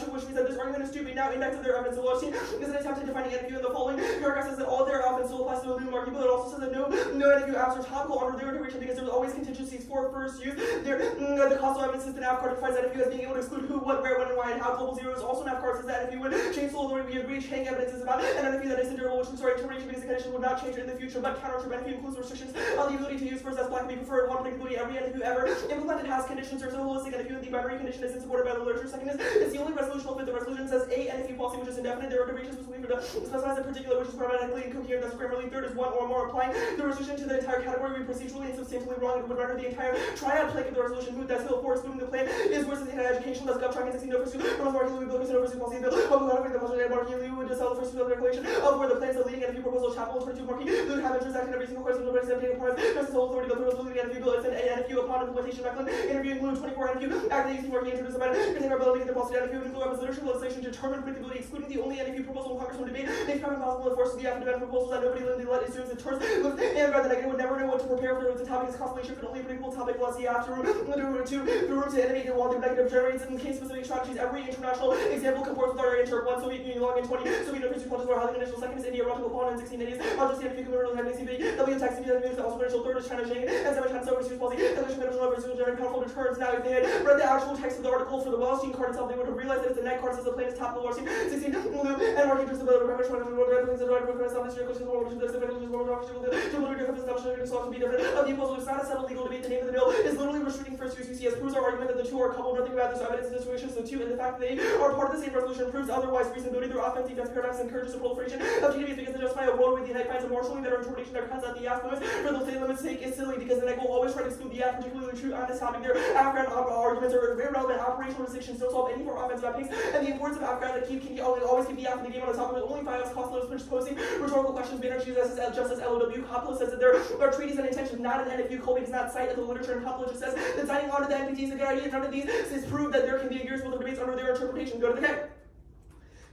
Which means that this argument is stupid. Now, index of their evidence velocity is an attempt at defining NFU in the following paragraph says that all their offense still applies to the Lou market, but it also says that no NFU apps are topical under their interpretation because there's always contingencies for first use. The causal evidence system app card defines NFU as being able to exclude who, what, where, when, and why, and how. Global zero is also an app card says that NFU would change sole authority. We agree chain evidence is about an NFU that is endurable, which means our interpretation because the condition would not change in the future, but counter to NFU includes restrictions on the ability to use first as black can be preferred. One predictability every NFU ever implemented has conditions. There's a holistic NFU, and the binary condition isn't supported by the literature. Second is it's the only resolutional fit. The resolution says a NFU policy which is indefinite. There are derivations specifically for the specifies a particular which is grammatically incoherent. That's grammarly. Third is one or more applying the resolution to the entire category. We procedurally and substantially wrong. It would render the entire triad plank of the resolution moot. That's still for excluding the plan is worse than education. That's gov tracking 16 no pursuit. From marking Louis Bill no pursuit policy bill. Of the budget marking Louis would sell the first declaration of where the plans are leading NFU proposal chapel 22 marking Louis have interest in every single course of the representative points. First whole authority the proposal the NFU bill. It's an NFU upon implementation Macklin interviewing Louis 24 NFU acting 18 marking introduced about presenting our ability to the policy NFU include as literature legislation determine predictability excluding the only NFU proposal in Congress from debate makes it impossible to force the after debate proposals that nobody literally let assumes it turns and rather negative would never know what to prepare for the topic is constantly shifted only a predictable topic plus the after room to animate and while the negative generates in case specific strategies. Every international example comports with our inter one Soviet Union long in 20 Soviet Union punches were highly conditional. Second is India erotical pawn in 1680s. I'll just see if you can remember the NCB. W taxi the also conditional. Third is China Zhang and 7 times overseas policy. Evolution conditional overseas generate powerful deterrence. Now if they had read the actual text of the article for the Wellstein card itself, they would have realized that it's the net card says the plane is top of the Wellstein 16 blue and marking interest of the British one of the world things that are recognized on this year because the world is the federal is more to literally different establishment is also be different. Of the proposal is not a settled legal debate. The name of the bill is literally restricting first use UCS proves our argument that the two are coupled. Nothing about this evidence in situations so two and the fact that they are part of the same resolution proves otherwise reasonability. Their offense defense paradox encourages the proliferation of GDPs because they justify a world where the United finds a more surely better interpretation that cuts out the app limits for the state limit's sake is silly because the NEC will always try to exclude the app, particularly true on this topic. Their AppGrad arguments are very relevant. Operational distinctions don't solve any more offensive app picks, and the importance of AppGrad that always keep the app in the game on the top of it. Only 5 hours cost loads posting rhetorical questions. Banner chooses just as LOW. Coppola says that there are treaties and intentions, not an NFU. Colby does not cite the literature, and Coppola just says that signing on to the NPT is a good idea. None of these is prove that there can be a year's worth of debates under their interpretation. Go to the next.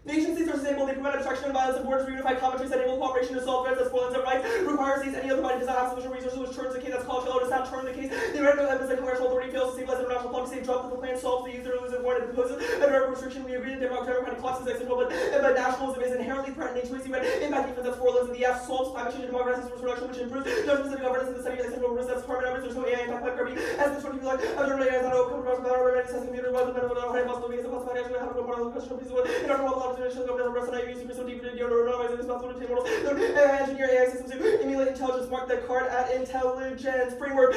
Nation states are sustainable. They prevent obstruction and violence, and borders reunify commentaries that enable cooperation to solve threats that spoil and rights. Requires these any other body does not have sufficient resources, which turns the case that's called failure does not turn the case. The American evidence that congressional authority fails to stabilize international policy, drop that the plan solves the user elusive warrant and proposes a direct restriction. We agree that democratic clocks is acceptable, but nationalism is inherently threatening to a impact defense that's 4 limbs of the F solves climate change and democratic resource reduction, which improves no specific governance in the study of acceptable risk. That's permanent evidence. There's no AI impact like Kirby. As this 20 people like generally as not open across the battle, remedy says computer was the middle of the high possible because the possible actually have a more question of peace in our global opportunity to government. I use super so deep to otherwise it is possible to take models. Engineer AI systems to emulate intelligence. Mark the card at intelligence framework.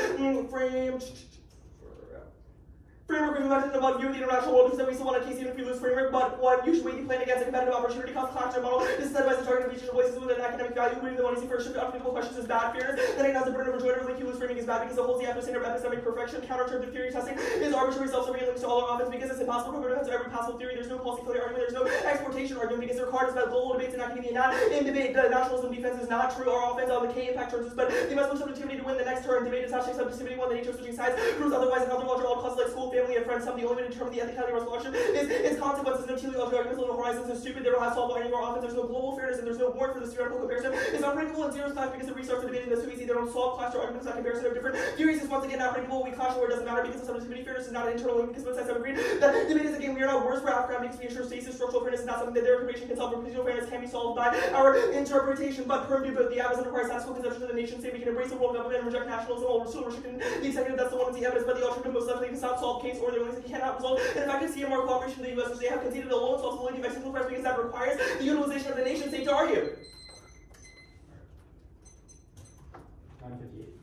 Framework we mentioned about view of the international world because we still want a case even if we lose framework, but one usually we plan against a competitive opportunity cost collection model. This is set by the target of each of the voices with an academic value, including the one you see first shift uncritical questions is bad. Fairness, then it has the burden of rejoinder link you lose framing is bad because it holds the after standard of epistemic perfection. Counterterminative theory testing is arbitrary self-serving links to all our offense because it's impossible to defense every possible theory. There's no policy failure argument, there's no exportation argument because their card is about global debates in academia, not in debate. The nationalism defense is not true. Our offense on the K impact turns but the Muslim subjectivity to win the next turn. Debate is hashtag subjectivity one, the nature of switching sides proves otherwise. Another larger all costs like school, family, and friends. Some the only way to determine the ethicality of our selection is its consequences. No teleological arguments, no horizons, is stupid. They don't have solvable any more offense. There's no global fairness, and there's no warrant for this theoretical comparison. It's unbreakable and zeros clash because it restarts the debating that's too easy. They don't solve clash or arguments that comparison of different theories is once again not breakable. We clash where it doesn't matter because the subjectivity fairness is not an internal link because both sides have agreed that debate is a game. We are not worse for AppGrad because we ensure stasis. Structural fairness is not something that their information can solve. Procedural fairness can be solved by our interpretation, but perm both the app doesn't require statistical conception of the nation state. We can embrace the world government and reject nationalism while we're still restricting the executive. That's the one with the evidence, but the alternative most likely does not solve case or their links cannot resolve. And if I can see a more cooperation in the US, which they have conceded alone, solves the link of single press because that requires the utilization of the nation state to argue. 958.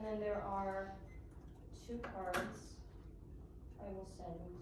And then there are 2 cards I will send them.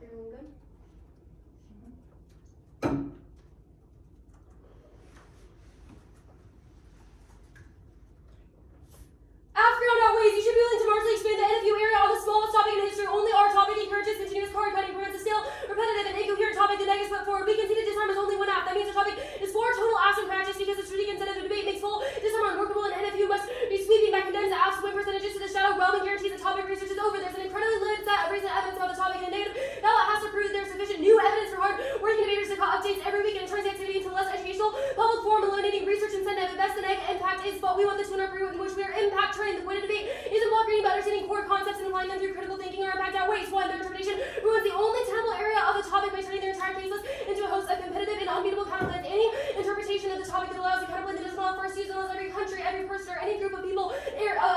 everyone good? After roundabout ways, you should be willing to marginally expand the NFU area on the smallest topic in history. Only our topic encourages continuous card cutting, prevents a stale, repetitive, and incoherent topic that negates put forward. We concede that disarm is only one act. That means the topic is for total absent practice because the strategic incentive of debate makes full disarm unworkable, and NFU must be sweeping back condemns the absolute percentages to the shadow realm and guarantees the topic research is over. There's an incredibly limited set of recent evidence about the topic and the negative ballot has to prove there's sufficient new evidence for hard working debaters to cut updates every week and turns the activity into less educational public forum, eliminating research incentive. At best, the negative impact is what we want the 200 in which we are impact trained. The point of debate isn't block reading, but understanding core concepts and applying them through critical thinking or impact outweighs. One, their interpretation ruins the only tenable area of the topic by turning their entire case list into a host of competitive and unbeatable counterplans. Any interpretation of the topic that allows a counterplan that does not first use unless every country, every person, or any group of people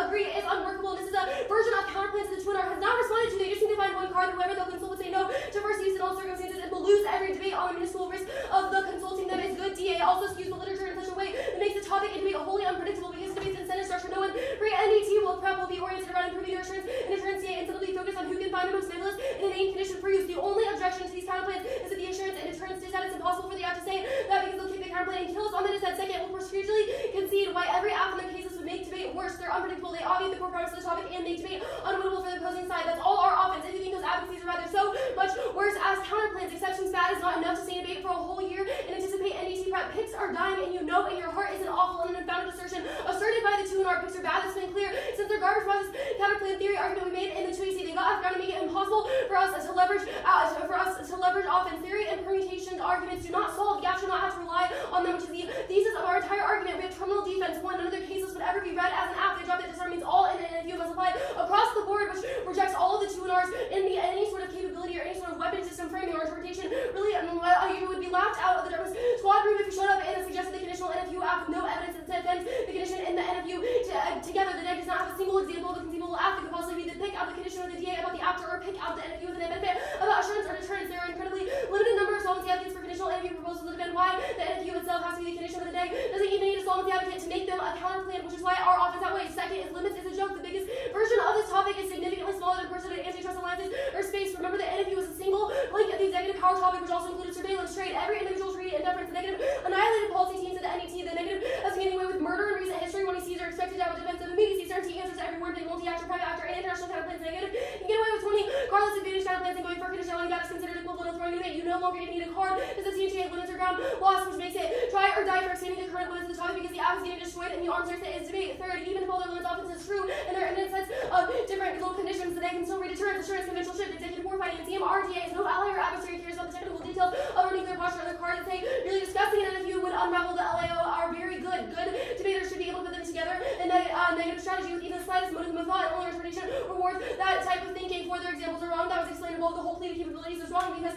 agree is unworkable. This is a version of counterplans that the 200 has not responded to. They just need to find one card that whoever they'll consult will say no to first use in all circumstances and will lose every debate on the minuscule risk of the consulting them is good. DA also skews the literature in such a way that makes the topic and debate wholly unpredictable because debates and sentence structure no one pre-NDT will prep will be oriented around improving their assurance and assurance DA instead will be focused on who can find the most nebulous and inane condition for use. The only objection to these counterplans is that the assurance and deterrence is that it's impossible for the act to say that because they'll kick the counterplan and kill us on the dissent. Second, will procedurally concede why every act in their cases would make debate worse. They're unpredictable, they obviate the core parts of the topic and make debate unwinnable for the opposing side. That's all our offense. If you think those advocacies are rather so much worse as counterplans, exceptions bad is not enough to stay in debate for a whole year and anticipate NDT prep. Picks are dying and you know in your heart is an awful and unfounded assertion asserted by the 2 and our picks are bad. That's been clear since their garbage process counterplan theory argument we made in the 2AC. They got off ground to make it impossible for us to leverage offense. Theory and permutations arguments do not solve. You actually not have to rely on them, which is the thesis of our entire argument. We have terminal defense. One, none of their cases would ever be read as an act. They drop that disarm means all in and you must apply across the board, which rejects all of the 2 and R's in any sort of capability or any sort of weapon system framing or interpretation. Really, you would be laughed out of the Dartmouth squad room if you showed up and suggested the conditional NFU act with no evidence that defends the condition and the NFU together. The neg does not have a single example of a conceivable act that could possibly be the pick out the condition or the DA about the actor or pick out the NFU with an benefit about assurance or deterrence. There are incredibly limited number of solvency advocates for conditional NFU proposals that defend why the NFU itself has to be the condition of the neg. Doesn't even need a solvency advocate to make them a counterplan, which is why our offense outweighs. Second is limits is a joke. The biggest version of this topic is significantly smaller than person antitrust alliances or space. Remember the NFU was a single link of the executive power topic, which also included surveillance, trade, every individual treaty and deference. The negative annihilated policy teams at the NET. The negative has been getting away with murder in recent history when he sees are expected to have a defense of immediacy, certainty, answers to every word, big multi-actor, private actor, and international counterplans. Negative can get away with 20 cardless advantage counterplans and going for conditionality that is considered equivalent of throwing a debate. You no longer even need a card to substantiate limits or ground loss, which makes it try or die for extending the current limits of the topic because the app is getting destroyed and the arms race that is debate. Third, even if all their limits offense is true and they're in a sense of different little conditions, that they can still read deterrence, assurance, conventional shift, executive war fighting, and CMRDA is no ally or adversary cares about the technical details of our nuclear posture or the card that say really discussing an NFU would unravel the LAO are very good. Good debaters should be able to put them together and negative strategy with even the slightest motive of thought and only interpretation rewards that type of thinking. For their examples are wrong. That was explainable. The whole fleet of capabilities is wrong because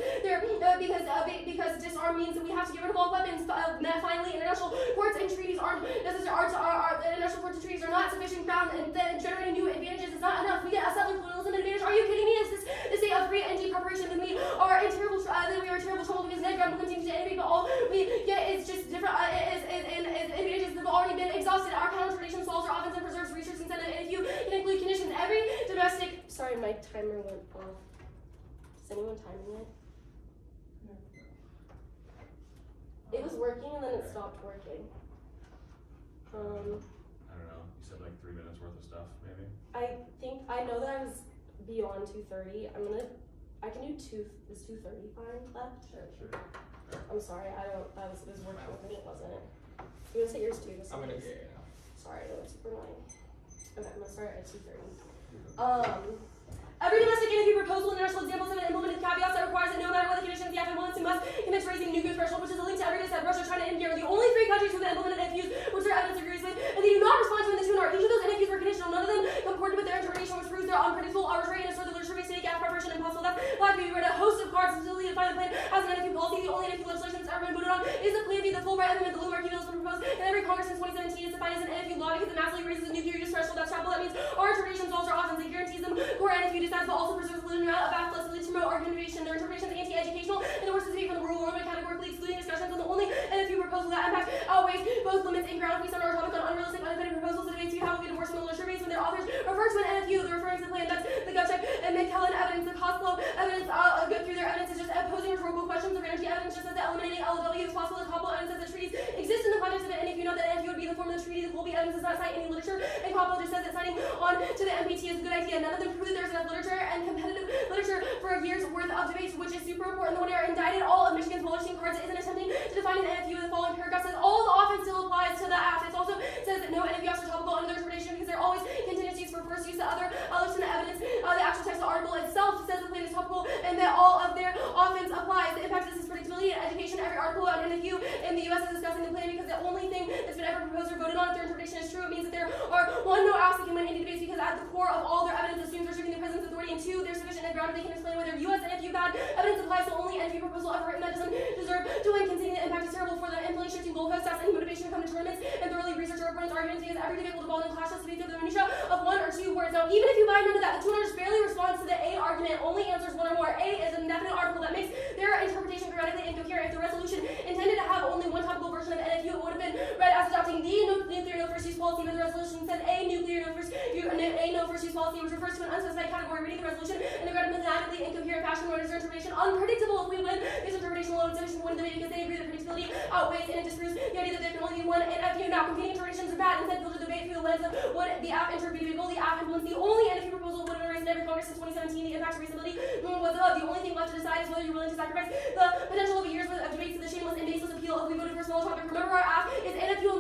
because disarm means that we have to get rid of all weapons. Finally, international courts and treaties aren't necessary. International courts and treaties are not sufficient ground, and then generating new advantages is not enough. We get a settler colonialism advantage. Are you kidding me? Is this the state of free NG preparation? Then we are in terrible trouble because net ground will continue to innovate, but all we get is just different advantages that have already been exhausted. Our counter tradition solves our offense and preserves research incentive. And if you can include conditions, every domestic. Sorry, my timer went off. Is anyone timing it? It was working and then it stopped working. I don't know. You said like 3 minutes worth of stuff, maybe? I know that I was beyond 2:30. I can do 2. Is 2:30 fine left? Sure. I'm sorry. It was working with me. It wasn't. You wanna say yours too? I'm gonna get Sorry, I know it's super annoying. Okay, I'm gonna start at 2:30. Every domestic NFU proposal and international examples have implemented caveats that requires that no matter what the conditions, the active ones who must commit to raising the nuclear threshold, which is a link to every that Russia, China, and India are the only 3 countries who have implemented NFUs, which their evidence agrees with, and they do not respond to in the 2 nor. Each of those NFUs were conditional. None of them comported with their interpretation, which proves their unpredictable, arbitrary, and asserted literature based on gap preparation impossible. That's why we read a host of cards until we define the plan as an NFU policy. The only NFU legislation that's ever been voted on is the Plan B, the Fulbright Amendment, the Lumarquis bill has been proposed, and every Congress since 2017 is defined as an NFU law because it massively raises the nuclear use threshold. That's trouble. That means our interpretation solves our offense. It guarantees them core NFU decides, but also preserves the limited amount of back flexibility to promote argument innovation. Their interpretation is anti-educational and it works to speak from the rural woman categorically excluding discussions on the only NFU proposal that impact outweighs both limits and ground. If we center our topic on unrealistic, undefended proposals, the debates we have will be divorced from the literature base when their authors refer to an NFU. They're referring to the plan. That's the gut check and Callahan evidence, the cost flow evidence, go through again, none of them prove that there's enough literature and competitive literature for a year's worth of debates, which is super important. The one year indicted all of Michigan's publishing cards isn't attempting to define an NFU. The following paragraph says all the offense still applies to the act. It also says that no NFU acts are topical under their interpretation because they're always contingencies for first use. The other looks in the evidence. The actual text of the article itself says the claim is topical and that all of their offense applies. The impact of this is predictability and education. Every article on NFU in the U.S. is discussing the claim because the only thing that's been ever proposed or voted on, if their interpretation is true, it means that there are one, no acts that can win any debates because at the core of all their evidence assumes restricting the president's authority, and two, they're sufficient and grounded they can explain whether U.S. NFU bad evidence applies to only NFU proposal ever written that doesn't deserve to win, conceding the impact is terrible for the inflation, shifting goalposts, stats, and motivation to come to tournaments and thoroughly research our opponent's arguments because every debate will devolve in clashes to be through the minutia of one or two words. Now, even if you buy into that, the 200 barely responds to the A argument, only answers one or more. A is an indefinite article that makes their interpretation grammatically incoherent. If the resolution intended to have only one topical version of NFU, it would have been read as adopting the nuclear no first use policy, but the resolution said a nuclear no first use policy, which refers to an unspecified category. Reading the resolution in a grammatically incoherent fashion renders their interpretation unpredictable. If we win, this interpretation will insufficient to win the debate because they agree that predictability outweighs and it disproves the idea that there can only be one NFU. Now, competing interpretations are bad. Instead, filter the debate through the lens of would the app interpret debatable. The app implements the only NFU proposal would have been raised in every Congress since 2017. The impact of reasonability was the only thing left to decide is whether you're willing to sacrifice the potential of a year's worth of debates to the shameless and baseless appeal of we voted for a small topic. Remember, our app is NFU